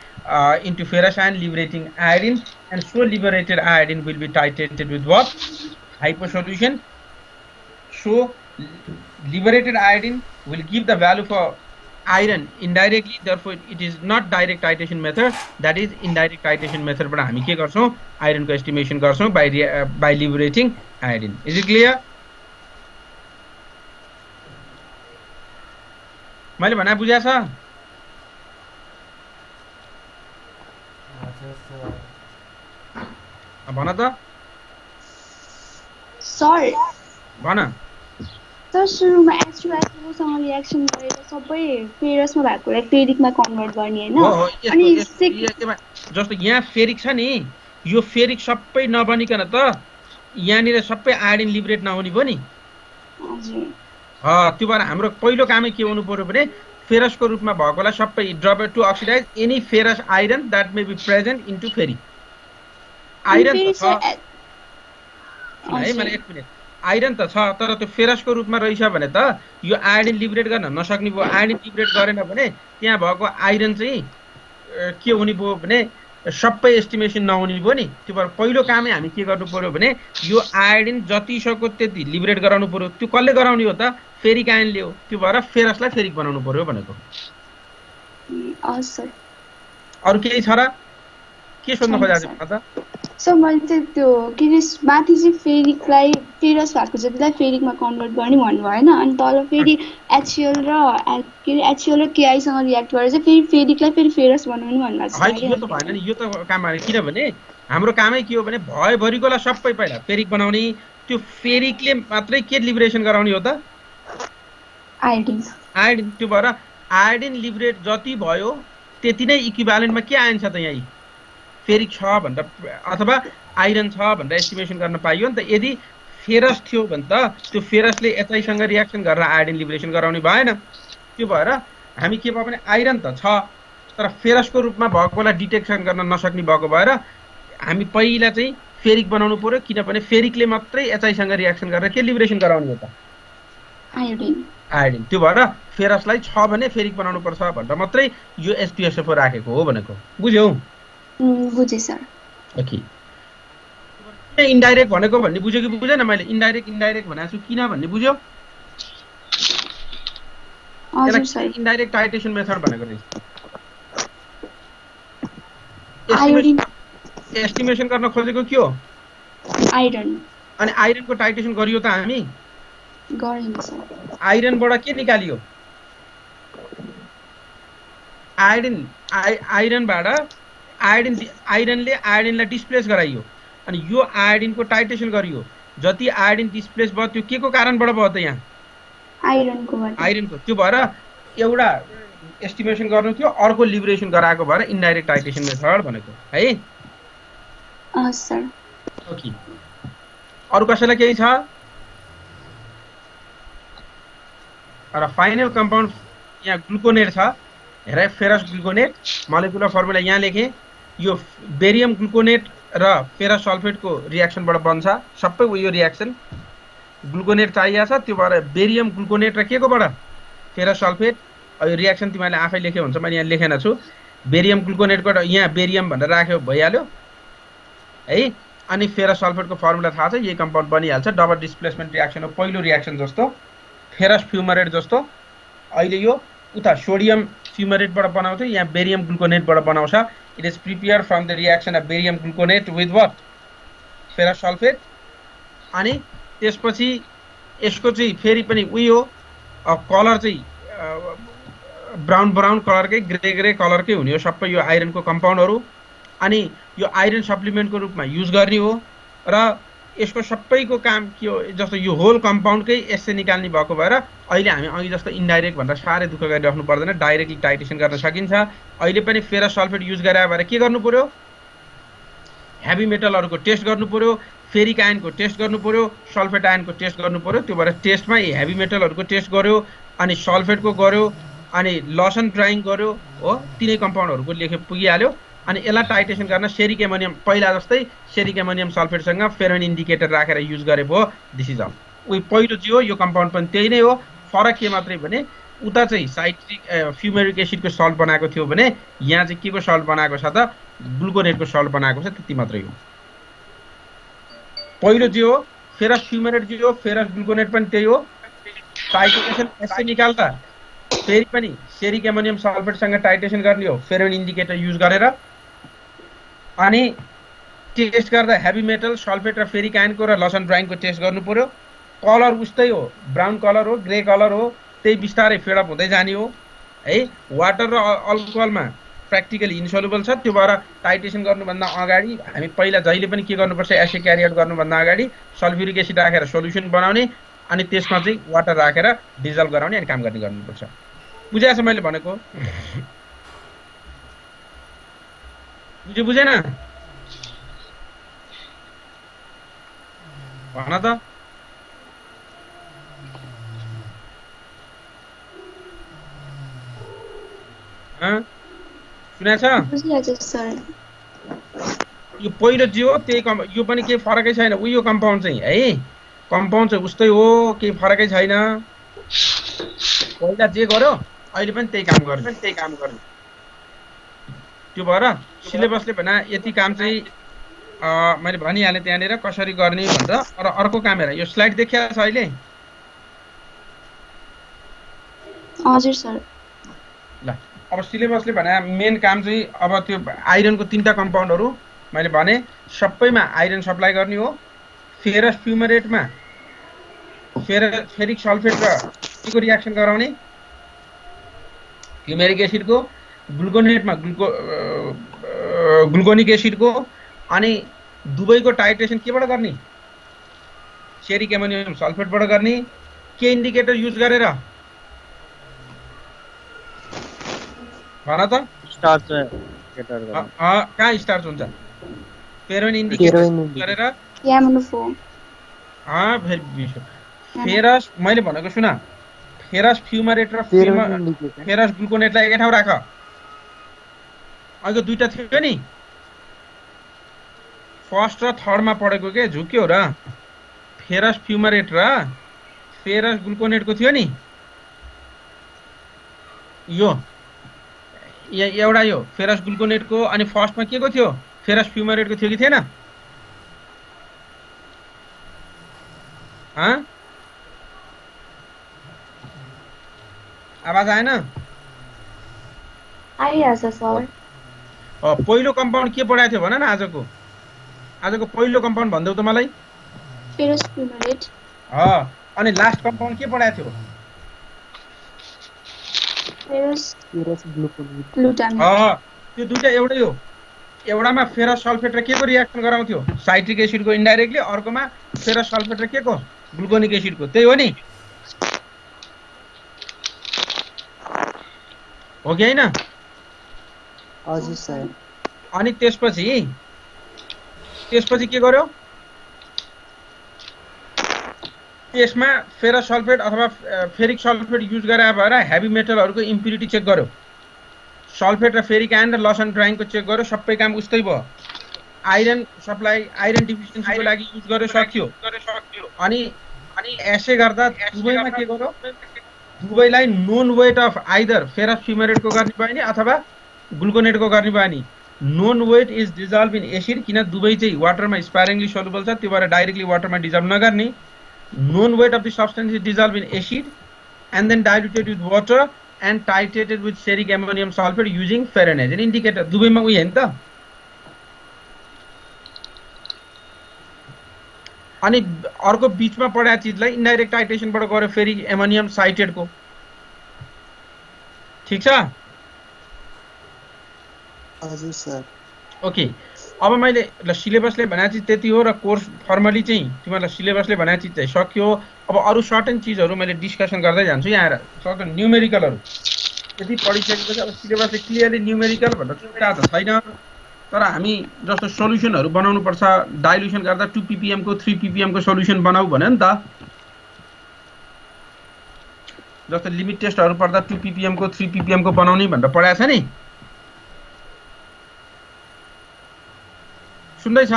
into ferrous iron, liberating iodine, and so liberated iodine will be titrated with what? Hypo solution. So liberated iodine will give the value for iron indirectly, therefore it is not direct titration method, that is indirect titration method बाट हामी के गर्छौं आइरनको estimation गर्छौं by liberating iodine. Is it clear? मैले भने बुझ्या छ? भन त सर भन। सर सुरुमा H2SO सँग रिएक्सन गरेर सबै फेरसमा भएकोलाई फेरिकमा कन्भर्ट गर्ने हैन? अनि जस्तो यहाँ फेरिक छ नि, यो फेरिक सबै नबनिकन त यहाँनिर सबै आयोडिन लिबरेट नहुने भयो नि। त्यो भएर हाम्रो पहिलो कामै के हुनु पर्यो भने फेरसको रूपमा भएकोलाई सबै drop to oxidise any ferrous iron that may be present into ferric iron छ है। मैले एक मिनेट, आइरन त छ तर त्यो फेरसको रूपमा रहेछ भने त यो आयोडिन लिबरेट गर्न नसक्ने भयो। आयोडिन लिबरेट गरेन भने त्यहाँ भएको आइरन चाहिँ के हुने भयो भने सबै एस्टिमेसन नहुने भयो नि। त्यो भएर पहिलो कामै हामी के गर्नु पर्यो भने यो आयोडिन जति सक्यो त्यति लिबरेट गराउनु पर्यो। त्यो कसले गराउने हो त? फेरिक आयनले हो। त्यो भएर फेरसलाई फेरिक बनाउनु पर्यो भनेको। अरु केही छ र? के सोध्न खोजेको छ त? सर मैले चाहिँ त्यो के रे माथि चाहिँ फेरिकलाई फेरस भएको जतिलाई फेरिकमा कन्भर्ट गर्ने भन्नु भएन, अनि तल फेरि HCl र Ki सँग रिएक्ट गरेर चाहिँ फेरि फेरिकलाई फेरि फेरस बनाउनु भन्नु भएको छ। यो त भएन नि, यो त काम होइन। किनभने हाम्रो कामै के हो भने भयभरिकोलाई सबै पहिला फेरिक बनाउने, त्यो फेरिकले मात्रै के लिबरेसन गराउने हो त? आयोडिन। आयोडिन। त्यो भएर आयोडिन लिबरेट जति भयो त्यति नै इक्विभ्यालेन्टमा के आइन छ त यहाँ फेरिक छ भनेर अथवा आइरन छ भनेर एस्टिमेसन गर्न पाइयो नि त। यदि फेरस थियो भने त त्यो फेरसले एचआईसँग रियाक्सन गरेर आयोडिन लिबरेसन गराउने भएन। त्यो भएर हामी के भयो भने आइरन त छ तर फेरसको रूपमा भएकोलाई डिटेक्सन गर्न नसक्ने भएको भएर हामी पहिला चाहिँ फेरिक बनाउनु पर्यो, किनभने फेरिकले मात्रै एचआईसँग रियाक्सन गरेर के लिबरेसन गराउने हो त आयोडिन। त्यो भएर फेरसलाई छ भने फेरिक बनाउनु पर्छ भनेर मात्रै यो H2SO4 राखेको हो भनेको। बुझ्यौ? बुझेँ सर। ओके। इन्डाइरेक्ट भनेको भन्ने बुझ्यो कि बुझेन? मैले इन्डाइरेक्ट भनेको छु किन भन्ने बुझ्यो? हजुर सर। इन्डाइरेक्ट टाइट्रेसन मेथड भनेको रहेछ। एस्टिमेसन गर्न खोजेको के हो? आइरन। अनि आइरनको टाइट्रेसन गरियो त हामी? गरेन सर। आइरनबाट के निकालियो? आइरनबाट आइरनले आयोडिनलाई डिस्प्लेस गराइयो अनि यो आयोडिनको टाइट्रेसन गरियो। जति आयोडिन डिस्प्लेस भयो त्यो के को कारणबाट भयो त यहाँ? आइरनको। त्यो भएर एउटा एस्टिमेसन गर्नु थियो, अर्को लिबरेसन गराएको भएर इन्डाइरेक्ट टाइट्रेसन मेथड भनेको है। सर। ओके। अरु कसैलाई केही छ? र फाइनल कम्पाउन्ड यहाँ ग्लुकोनेट छ। हेर फेरस ग्लुकोनेट मोलिकुलर फर्मुला यहाँ लेखेँ। यो बेरियम ग्लुकोनेट र फेरस सल्फेटको रियाक्सनबाट बन्छ सबै यो रियाक्सन। ग्लुकोनेट चाहिएको छ, त्यो भएर बेरियम ग्लुकोनेट र के कोबाट? Ferrous sulphate. यो रियाक्सन तिमीले आफै लेख्यो हुन्छ, मैले यहाँ लेखेन छु। बेरियम ग्लुकोनेटबाट यहाँ बेरियम भनेर राख्यो भइहाल्यो है। अनि फेरस सल्फेटको फर्मुला थाहा छ, यही कम्पाउन्ड बनिहाल्छ। डबल डिस्प्लेसमेन्ट रियाक्सन हो पहिलो रियाक्सन जस्तो, फेरस फ्युमरेट जस्तो। अहिले यो उता सोडियम फ्युमरेटबाट बनाउँथ्यो, यहाँ बेरियम ग्लुकोनेटबाट बनाउँछ। It is prepare from the reaction of barium gluconate with what? Ferrous sulphate. अनि त्यसपछि यसको चाहिँ फेरि पनि उही हो, कलर चाहिँ ब्राउन कलरकै ग्रे कलरकै हुने हो सबै यो आइरनको कम्पाउन्डहरू। अनि यो आइरन सप्लिमेन्टको रूपमा युज गर्ने हो र यसको सबैको काम के हो? जस्तो यो होल कम्पाउन्डकै यसले निकाल्ने भएको भएर अहिले हामी अघि जस्तो इन्डाइरेक्ट भनेर साह्रै दुःख गरिराख्नु पर्दैन, डाइरेक्टली टाइट्रेसन गर्न सकिन्छ। अहिले पनि फेरस सल्फेट युज गरे भएर के गर्नु पर्यो? हेभी मेटलहरूको टेस्ट गर्नु पर्यो, फेरिक आयनको टेस्ट गर्नु पर्यो, सल्फेट आयनको टेस्ट गर्नु पर्यो। त्यो भएर टेस्टमा हेभी मेटलहरूको टेस्ट गर्यो, अनि सल्फेटको गर्यो, अनि लसन ड्राइङ गर्यो हो। तिनै कम्पाउन्डहरूको लेखे पुगिहाल्यो। अनि यसलाई टाइट्रेसन गर्न सेरिक एमोनियम पहिला जस्तै सेरिक एमोनियम सल्फेटसँग फेरोन इन्डिकेटर राखेर युज गरे भयो। This is all. उही पहिलो चाहिँ हो, यो कम्पाउन्ड पनि त्यही नै हो। फरक के मात्रै भने उता चाहिँ साइट्रिक फ्युमेरिक एसिडको सल्ट बनाएको थियो भने यहाँ चाहिँ के को सल्ट बनाएको छ त? ग्लुकोनेटको सल्ट बनाएको छ, त्यति मात्रै हो। पहिलो चाहिँ हो फेरस फ्युमेरेट चाहिँ हो, फेरस ग्लुकोनेट पनि त्यही हो। टाइट्रेसन यसै निकाल्दा फेरि पनि सेरिक एमोनियम सल्फेटसँग टाइट्रेसन गर्ने हो फेरोन इन्डिकेटर युज गरेर। अनि टेस्ट गर्दा हेभी मेटल सल्फेट र फेरिक आयनको र लसन ड्राइङको टेस्ट गर्नु पर्यो। कलर उस्तै हो, ब्राउन कलर हो, ग्रे कलर हो, त्यही बिस्तारै फेडअप हुँदै जाने हो है। वाटर र अल्कोहलमा प्र्याक्टिकली इन्सोल्युबल छ। त्यो भएर टाइट्रेसन गर्नुभन्दा अगाडि हामी पहिला जहिले पनि के गर्नुपर्छ? एसिड क्यारी आउट गर्नुभन्दा अगाडि सल्फ्युरिक एसिड राखेर सोल्युसन बनाउने, अनि त्यसमा चाहिँ वाटर राखेर डिजल्भ गराउने, अनि काम गर्ने गर्नुपर्छ। बुझाएछ मैले भनेको? बुझेन? भन त। सुनेछ? यो पहिलो जे हो त्यही यो पनि केही फरकै छैन। उयो कम्पाउन्ड चाहिँ है, कम्पाउन्ड चाहिँ उस्तै हो, केही फरकै छैन। पहिला जे गर्यो अहिले पनि त्यही काम गर्ने। त्यो भएर सिलेबसले भने यति काम चाहिँ मैले भनिहालेँ त्यहाँनिर कसरी गर्ने भनेर। र अर्को काम हेर, यो स्लाइड देखिया छ अहिले? हजुर सर। ल अब सिलेबसले भने मेन काम चाहिँ अब त्यो आइरनको 3टा कम्पाउन्डहरू मैले भने सबैमा आइरन सप्लाई गर्ने हो। फेरस फ्युमरेटमा फेरिक सल्फेट र के को रियाक्सन गराउने? फ्युमेरिक एसिडको। ग्लुकोनेटमा ग्लुकोनिक एसिडको। अनि दुवैको टाइट्रेसन केबाट गर्ने? सेरिक एमोनियम सल्फेटबाट गर्ने। के इन्डिकेटर युज गरेर? भन त। स्टार्च इन्डिकेटर कहाँ स्टार्च हुन्छ? फेरोन इन्डिकेटर गरेर। फेरि बिर्स्यो फेरस मैले भनेको सुन फेरस फ्युमरेट र फेरस ग्लुकोनेटलाई एकै ठाउँ राख अघि दुईटा थियो नि फर्स्ट र थर्डमा पढेको के झुक्यो र फेरस फ्युमरेट र फेरस ग्लुकोनेटको थियो नि यो एउटा यो फेरस ग्लुकोनेटको अनि फर्स्टमा के को थियो फेरस फ्युमरेटको थियो कि थिएन आवाज आएन आइहाल्छ सर पहिलो कम्पाउन्ड के पढाएको थियो भन न आजको पहिलो कम्पाउन्ड भन्देऊ त मलाई फेरस फ्युमरेट अनि लास्ट कम्पाउन्ड के पढाएको थियो फेरस ग्लुटामेट त्यो दुईटा एउटै हो एउटामा फेरस सल्फेट र के को रिएक्सन गराउँथ्यो साइट्रिक एसिडको इन्डाइरेक्टली अर्कोमा फेरस सल्फेट र के को ग्लुकोनिक एसिडको त्यही हो नि हो कि हैन हजुर सर अनि त्यसपछि के गर्यो त्यसमा फेरस सल्फेट अथवा फेरिक सल्फेट युज गरे भएर हेभी मेटलहरुको इम्प्युरिटी चेक गर्यो सल्फेट र फेरिक आयन र लस एन्ड ड्राइङको चेक गर्यो सबै काम उस्तै भयो आइरन सप्लाई आइरन डिफिसिएन्सीको लागि युज गर्यो सक्यो अनि यसै गर्दा दुवैमा के गर्यो दुवैलाई known weight of either ferrous फ्युमरेटको गर्ने भयो नि अथवा ग्लुकोनेटको गर्ने भयो नि known weight is dissolve in acid किन दुवै चाहिँ वाटरमा स्पायरिङली सोलुबल छ त्यो भएर डाइरेक्टली वाटरमा डिजल्भ नगर्ने known weight of the substance is dissolved in acid and then diluted with water and titrated with ferric ammonium sulfate using Fahrenheit an indicator दुबईमा उही हैन त अनि अर्को बीचमा पढाएको चीजलाई इन्डाइरेक्ट टाइट्रेसनबाट गर्यो फेरिक एमोनियम साइटेटको ठीक छ हजुर सर ओके अब मैले सिलेबसले भनेको चिज त्यति हो र कोर्स फर्मली चाहिँ तिमीहरूलाई सिलेबसले भनेको चिज चाहिँ सक्यो अब अरू सर्टेन चिजहरू मैले डिस्कसन गर्दै जान्छु यहाँ आएर सर्टेन न्युमेरिकलहरू यदि पढिसकेपछि अब सिलेबसले क्लियरली न्युमेरिकल भनेर छुट्टा त छैन तर हामी जस्तो सोल्युसनहरू बनाउनु पर्छ डाइल्युसन गर्दा 2 ppm को 3 ppm को सोल्युसन बनाऊ भन्यो नि त जस्तो लिमिट टेस्टहरू पर्दा 2 ppm को 3 ppm को बनाउने भनेर पढाएको छ नि सुन्दै छ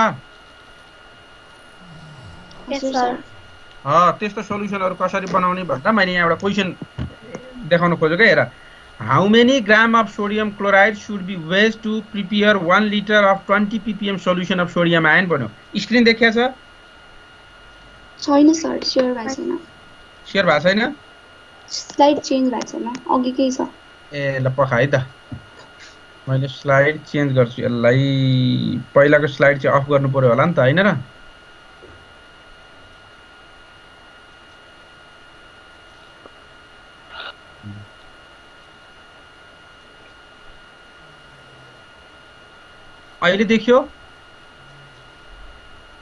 त्यस्तो सोल्युसनहरू कसरी बनाउने भनेर मैले यहाँ एउटा क्वेशन देखाउन खोजेको हेर how many gram of sodium chloride should be weighed to prepare 1 litre of 20 ppm solution of sodium ion भन्यो स्क्रिन देखिया छ छैन सर स्योर भएको छैन स्लाइड चेन्ज भएको छैन अघिकै छ ए ल पखा है त मैले स्लाइड चेन्ज गर्छु यसलाई पहिलाको स्लाइड चाहिँ अफ गर्नु पर्यो होला नि त हैन र अहिले देखियो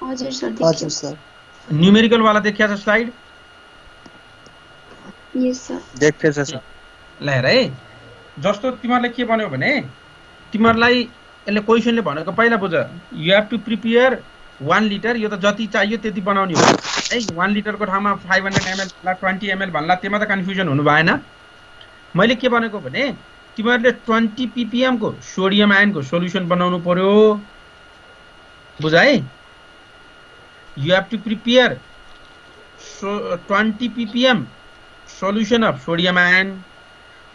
हजुर सर न्यूमेरिकल वाला देखिया छ स्लाइड यस सर देख्थे छ सर ल हेर है जस्तो तिमीहरुले के भन्यो भने तिमीहरुलाई यसले क्वेशनले भनेको पहिला बुझ you have to prepare 1 litre यो त जति चाहियो त्यति बनाउने हो है 1 लिटरको ठाउँमा 500 ml ला 20 ml भन्ला त्यसमा त कन्फ्युजन हुनु भएन मैले के भनेको भने तिमीहरुले 20 ppm को सोडियम आयनको सोल्युसन बनाउनु पर्यो बुझ है you have to prepare 20 ppm solution of sodium ion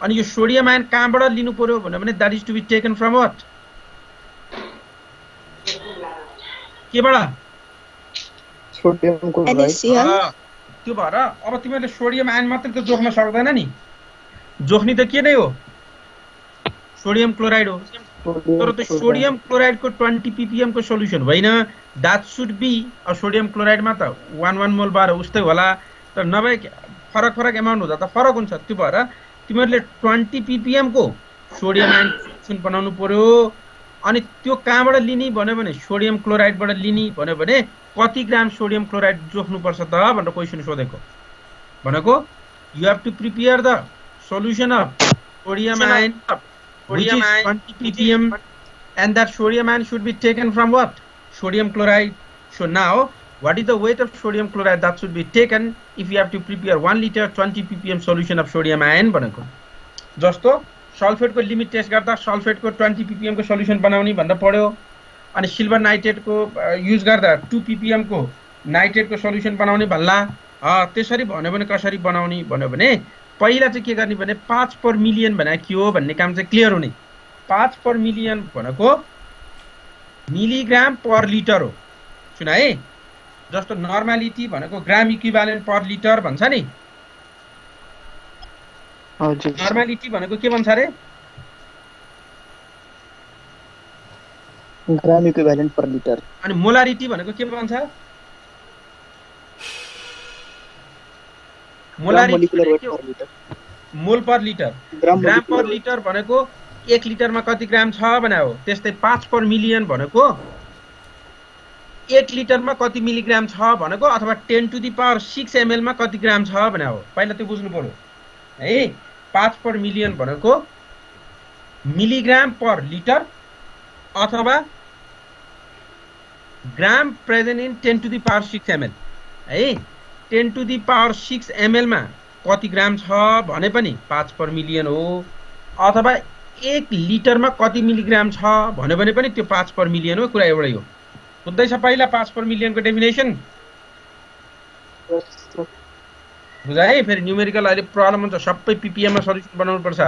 अनि यो सोडियम आयन कहाँबाट लिनु पर्यो भने that is to be taken from what केबाट सोडियम क्लोराइड त्यो भएर अब तिमीले सोडियम आयन मात्रै त जोख्न सक्दैन नि जोख्ने त के नै हो सोडियम क्लोराइड हो तर त्यो सोडियम क्लोराइड को 20 ppm को सोल्युसन होइन that should be sodium chloride मा त 1 मोल बार उस्तै होला तर नभए फरक अमाउन्ट हुँदा त फरक हुन्छ त्यो भएर तिमीहरुले 20 ppm को सोडियम आयन सोल्युसन बनाउनु पर्यो अनि त्यो कहाँबाट लिने भन्यो भने सोडियम क्लोराइडबाट लिने भन्यो भने कति ग्राम सोडियम क्लोराइड जोख्नु पर्छ त भनेर क्वेशन सोधेको भनेको you have to prepare the solution of sodium ion 20 ppm and that sodium ion should be taken from what sodium chloride so now what is the weight of sodium chloride that should be taken if you have to prepare 1 liter 20 ppm solution of sodium ion भनेको जस्तो sulphate को limit test गर्दा sulphate को 20 ppm को solution बनाउने भन्दा पर्यो अनि सिल्भर नाइट्रेट को युज गर्दा 2 ppm को नाइट्रेट को सल्युसन बनाउने भन्ला त्यसरी भन्यो भने कसरी बनाउने भन्यो भने पहिला चाहिँ के गर्ने भने 5 पर मिलियन भने के हो भन्ने काम चाहिँ क्लियर हुने 5 पर मिलियन भनेको मिलिग्राम पर लिटर हो सुन है जस्तो नर्मालिटी भनेको ग्राम इक्विभ्यालेन्ट पर लिटर भन्छ नि हजुर नर्मालिटी भनेको के भन्छ रे ग्राम इक्विभ्यालेन्ट पर लिटर अनि मोलारिटी भनेको के भन्छ मोलारिटी भनेको मोल पर लिटर ग्राम पर लिटर भनेको 1 लिटरमा कति ग्राम छ भने हो त्यस्तै 5 पर मिलियन भनेको 1 लिटरमा कति मिलिग्राम छ भनेको अथवा 10 टु द पावर 6 ml मा कति ग्राम छ भने हो पहिला त्यो बुझ्नु पर्यो है 5 पर मिलियन भनेको मिलिग्राम पर लिटर अथवा gram present in 10 to the power 6 ml है 10 टु द पावर 6 ml मा कति ग्राम छ भने पनि 5 पर मिलियन हो अथवा 1 लिटरमा कति मिलिग्राम छ भने पनि त्यो 5 पर मिलियन हो कुरा एउटै हो बुझ्दैछ पहिला 5 पर मिलियन को डेफिनेसन बुझा है फेरि न्यूमेरिकल अहिले प्रब्लम हुन्छ सबै पीपीएम मा सल्युसन बनाउनु पर्छ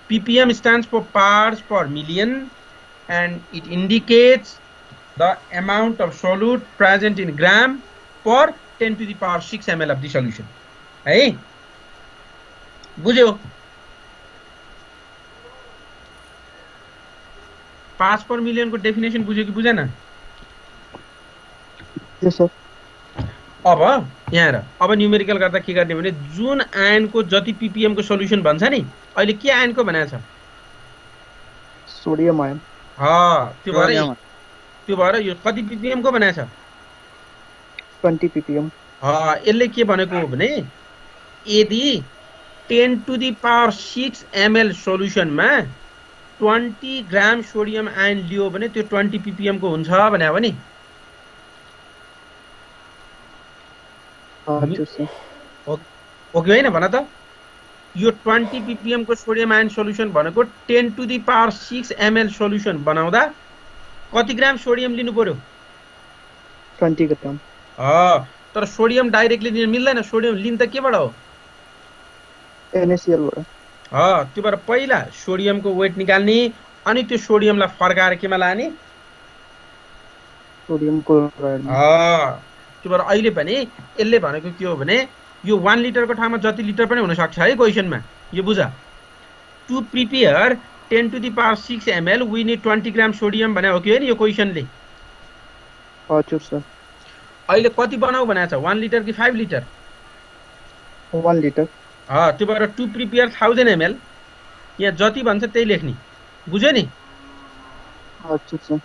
PPM stands for parts per million and it indicates the amount of solute present in gram per 10 to the power 6 ml of the solution है बुझ्यो 5 पर मिलियन को डेफिनेसन बुझ्यो कि बुझेन यस सर अब यहाँ हेर अब न्यूमेरिकल गर्दा के गर्ने भने जुन आयन को जति पीपीएम को सल्युसन भन्छ नि अहिले के आयन को भनेको छ सोडियम आयन त्यो भएर यो कति पीपीएम को भनेको छ 20 ppm यसले के भनेको हो भने यदि 10 to the power 6 ml solution मा 20 ग्राम सोडियम आयन लियो भने त्यो 20 ppm को हुन्छ भने हो नि ओके होइन भन त यो 20 ppm को सोडियम आयन सल्युसन भनेको 10 to the power 6 ml solution बनाउँदा कति ग्राम सोडियम लिनु पर्यो 20 ग्राम तर सोडियम डाइरेक्टली लिन मिल्दैन सोडियम लिन त केबाट हो NaCl बाट त्यो भएर पहिला सोडियम को वेट निकाल्ने अनि त्यो सोडियमलाई फर्काएर केमा लाने सोडियम क्लोराइड त्यो भएर अहिले पनि यसले भनेको के हो भने यो 1 लिटर को ठाउँमा जति लिटर पनि हुन सक्छ है क्वेशनमा यो बुझ to prepare 10 to the power 6 ml we need 20 gram sodium भने हो कि हैन यो क्वेशनले हजुर सर अहिले कति बनाऊ भनेको छ 1 लिटर कि 5 लिटर 1 लिटर त्यो भएर टु प्रिपेयर 1000 ml यहाँ जति भन्छ त्यही लेख्ने बुझ्यो नि हजुर sir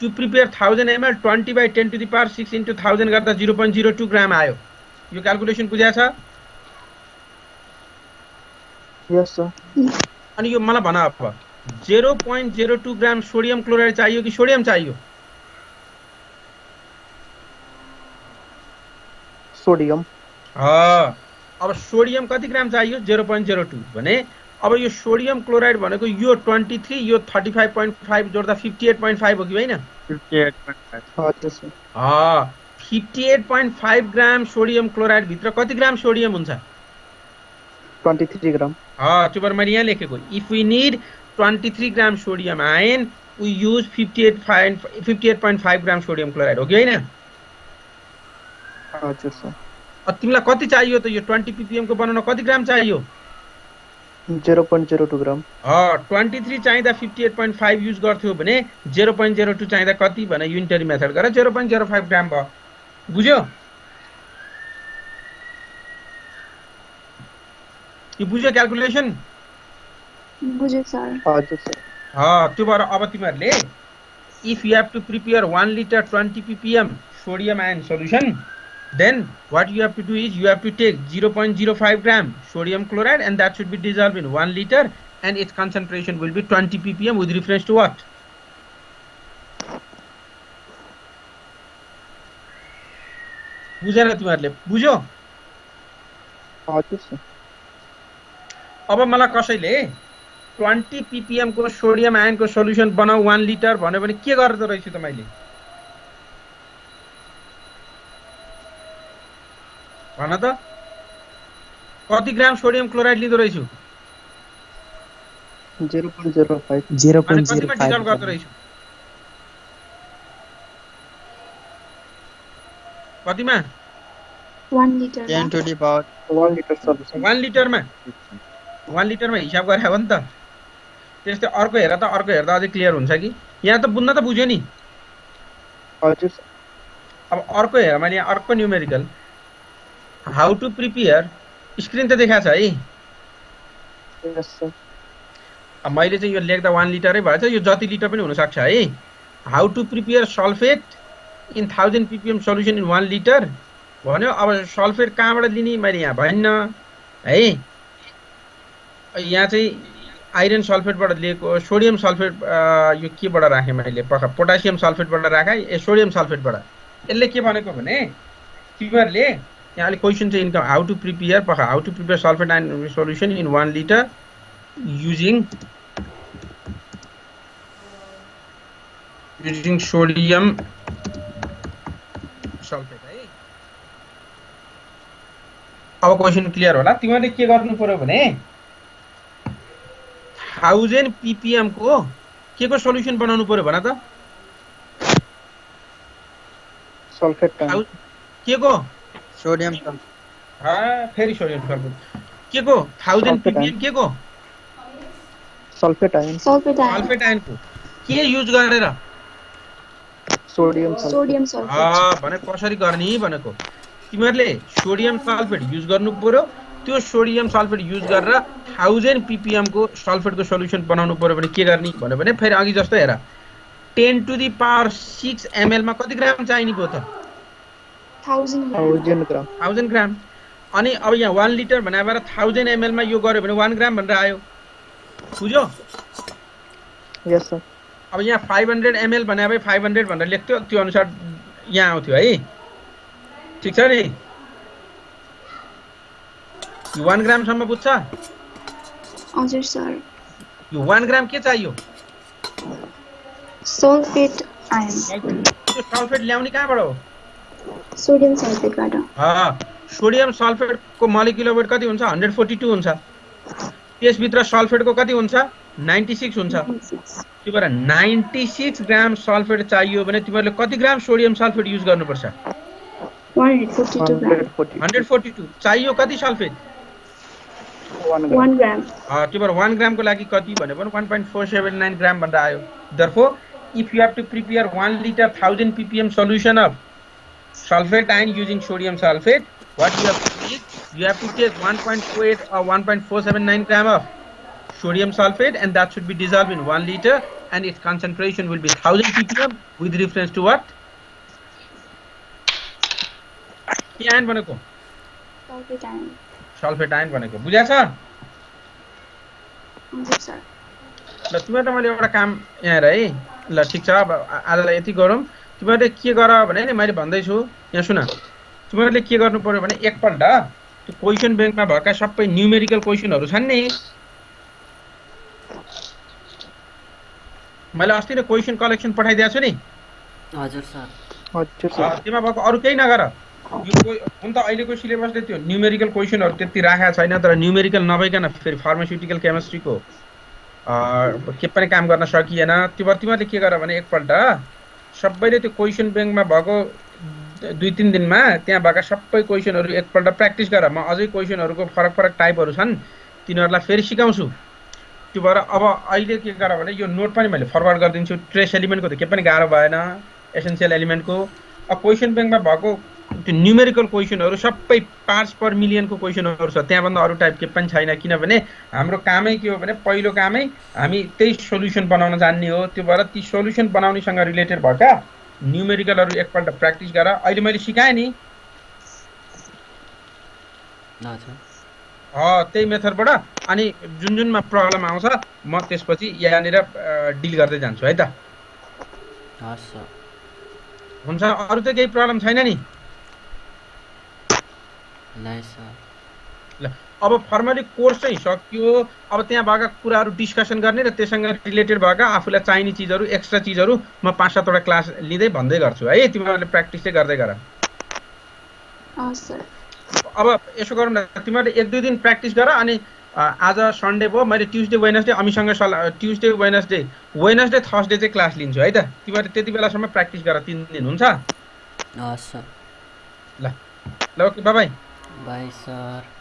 to prepare 1000 ml 20 by 10 to the power 6 into 1000 गर्दा 0.02 ग्राम आयो यो क्याल्कुलेसन बुझ्या छ यस सर अनि यो मलाई भन अब 0.02 ग्राम सोडियम क्लोराइड चाहियो कि सोडियम चाहियो सोडियम अब सोडियम कति ग्राम चाहियो 0.02 भने अब यो सोडियम क्लोराइड भनेको यो 23 यो 35.5 जोड्दा 58.5 हो कि हैन 58.5 हजुर सर 58.5 ग्राम सोडियम क्लोराइड भित्र कति ग्राम सोडियम हुन्छ 23 ग्राम त्यो भएर मैले यहाँ लेखेको if we need 23 gram sodium ion we use 58.5 gram sodium chloride हो कि हैन हजुर सर तिमीलाई कति चाहियो त यो 20 ppm को बनाउन कति ग्राम चाहियो 0.02 ग्राम 23 चाहिँदा 58.5 युज गर्थ्यो भने 0.02 चाहिँदा कति भने युनिटरी मेथड गरेर 0.05 ग्राम भयो बुझ्यो यो बुझ्यो क्याल्कुलेसन बुझ्यो सर हजुर सर त्यो भएर अब तिमीहरुले if you have to prepare 1 litre 20 ppm sodium ion solution then what you have to do is you have to take 0.05 gram sodium chloride and that should be dissolved in 1 liter and its concentration will be 20 ppm with reference to what बुझेन तिमीहरूले बुझ्यो हजुर sir अब मलाई कसैले 20 ppm को sodium आयनको solution बनाऊ 1 लिटर भन्यो भने के गर्दो रहेछु त मैले भन त कति ग्राम सोडियम क्लोराइड लिँदो रहेछु 0.05 अनि कतिमा डिजल्भ गर्दो रहेछु कतिमा 1 litre 10 to the power 1 liter solution 1 लिटरमा 1 लिटरमा हिसाब गरे हो नि त त्यस्तै अर्को हेर्दा अझै क्लियर हुन्छ कि यहाँ त बुझ्न त बुझ्यो नि हजुर सर अब अर्को हेर मैले यहाँ अर्को numerical how to prepare screen त देखाएको छ है यस सर अब मैले चाहिँ यो लेख्दा 1 लिटरै भएछ यो जति लिटर पनि हुनसक्छ है how to prepare sulphate in 1000 ppm solution in 1 litre भन्यो अब सल्फेट कहाँबाट लिने मैले यहाँ भन्न है यहाँ चाहिँ आइरन सल्फेटबाट लिएको सोडियम सल्फेट यो केबाट राखेँ मैले पोटासियम सल्फेटबाट राखेँ सोडियम सल्फेटबाट यसले के भनेको भने तिमीहरूले यहाँ अलिक क्वेसन चाहिँ इन्कम how to prepare sulphate ion solution in 1 लिटर using sodium सल्फेट है अब क्वेसन क्लियर होला तिमीले के गर्नु पर्यो भने 1000 ppm को के सोल्युसन बनाउनु पर्यो भन त सल्फेट के को sodium फेरि सोडियम सल्फेट के को 1000 ppm के को सल्फेट आयन सल्फेट आयनको के युज गरेर सोडियम सल्फेट भने कसरी गर्ने भनेको तिमीहरूले सोडियम सल्फेट युज गर्नु पर्यो त्यो सोडियम सल्फेट युज गरेर 1000 ppm को सल्फेटको सोल्युसन बनाउनु पर्यो भने के गर्ने भन्यो भने फेरि अघि जस्तो हेर 10 to the power 6 ml मा कति ग्राम चाहिने भयो त 1000 ग्राम 1000 ग्राम अनि अब यहाँ 1 लिटर भने भएर 1000 ml मा यो गर्यो भने 1 ग्राम भनेर आयो बुझ्यो यस सर अब यहाँ 500 ml भने भए 500 भनेर लेख्थ्यो त्यो अनुसार यहाँ आउँथ्यो है ठीक छ नि यो 1 ग्राम सम्म बुझ्छ हजुर सर यो 1 ग्राम के चाहियो सल्फेट आयन त्यो सल्फेट ल्याउने कहाँबाट हो सोडियम सल्फेटबाट सोडियम सल्फेटको मोलिकुलर वेट कति हुन्छ 142 हुन्छ त्यसभित्र सल्फेटको कति हुन्छ 96 हुन्छ त्यो भएर 96 ग्राम सल्फेट चाहियो भने तिमीहरूले कति ग्राम सोडियम सल्फेट युज गर्नुपर्छ 142 चाहियो कति सल्फेट 1 ग्राम त्यो भएर 1 ग्रामको लागि कति भन्यो भने 1.479 ग्राम भनेर आयो therefore if you have to prepare 1 liter 1000 ppm solution of sulfate ion using sodium sulfate what you have to do is you have to take 1.48 or 1.479 gram of sodium sulfate and that should be dissolved in 1 liter and its concentration will be 1000 ppm with reference to what के ion भनेको sulphate ion भनेको बुझ्या छ हजुर sir ल तिमीहरुलाई मैले एउटा काम यहाँ हेर है ल ठीक छ अब आजलाई यति गरौँ तिमीहरुले के गर भने नि मैले भन्दै छु यहाँ सुन तिमीहरुले के गर्नु पर्यो भने एकपल्ट त्यो क्वेशन बैंकमा भएका सबै न्यूमेरिकल क्वेशनहरु छन् नि मैले अस्ति नै क्वेशन कलेक्सन पठाइदिएको छु नि हजुर सर त्यसमा भएको अरु केही नगर यो हुन त अहिलेको सिलेबसले त्यो न्यूमेरिकल क्वेशनहरु त्यति राखेको छैन तर न्यूमेरिकल नभइकन फेरि फार्मास्युटिकल केमिस्ट्रीको के पनि काम गर्न सकिएन तिमीहरुले के गर भने एकपल्ट सबैले त्यो क्वेशन बैंकमा भएको 2-3 दिनमा त्यहाँ भएका सबै क्वेशनहरु एकपल्ट प्र्याक्टिस गर म अझै क्वेशनहरुको फरक फरक टाइपहरु छन् तिनीहरुलाई फेरि सिकाउँछु त्यो भएर अब अहिले के गर भने यो नोट पनि मैले फरवर्ड गरिदिन्छु ट्रेस एलिमेन्टको त के पनि गाह्रो भएन एसेन्शियल एलिमेन्टको अब क्वेशन बैंकमा भएको त्यो न्यूमेरिकल क्वेशनहरु सबै पार्ट्स पर मिलियनको क्वेशनहरु छ त्यहाँ भन्दा अरु टाइप के पनि छैन किनभने हाम्रो कामै के हो भने पहिलो कामै हामी त्यही सोलुसन बनाउन जान्ने हो त्यो भएर ती सोलुसन बनाउनेसँग रिलेटेड भएका न्यूमेरिकलहरु एकपल्ट प्र्याक्टिस गर अहिले मैले सिकाए नि त्यही मेथडबाट अनि जुन जुनमा प्रब्लम आउँछ म त्यसपछि यहाँनिर डिल गर्दै जान्छु है त हुन्छ अरु त केही प्रब्लम छैन नि ल सर ल अब फर्मली कोर्स चाहिँ सक्यो। अब त्यहाँ भएका कुराहरू डिस्कसन गर्ने र त्यससँग रिलेटेड भएका आफूलाई चाहिने चिजहरू एक्स्ट्रा चिजहरू म 5-7वटा क्लास लिँदै भन्दै गर्छु है। तिमीहरूले प्र्याक्टिस चाहिँ गर्दै गर। सर अब यसो गरौँ न, तिमीहरूले 1-2 दिन प्र्याक्टिस गर। अनि आज सन्डे भयो, मैले ट्युसडे वेडनेसडे अमीसँग ट्युसडे वेडनेसडे थर्सडे चाहिँ क्लास लिन्छु है त। तिमीहरूले त्यति बेलासम्म प्र्याक्टिस गर, 3 दिन हुन्छ? हस् सर। ल ल ओके, बाई बाई सर।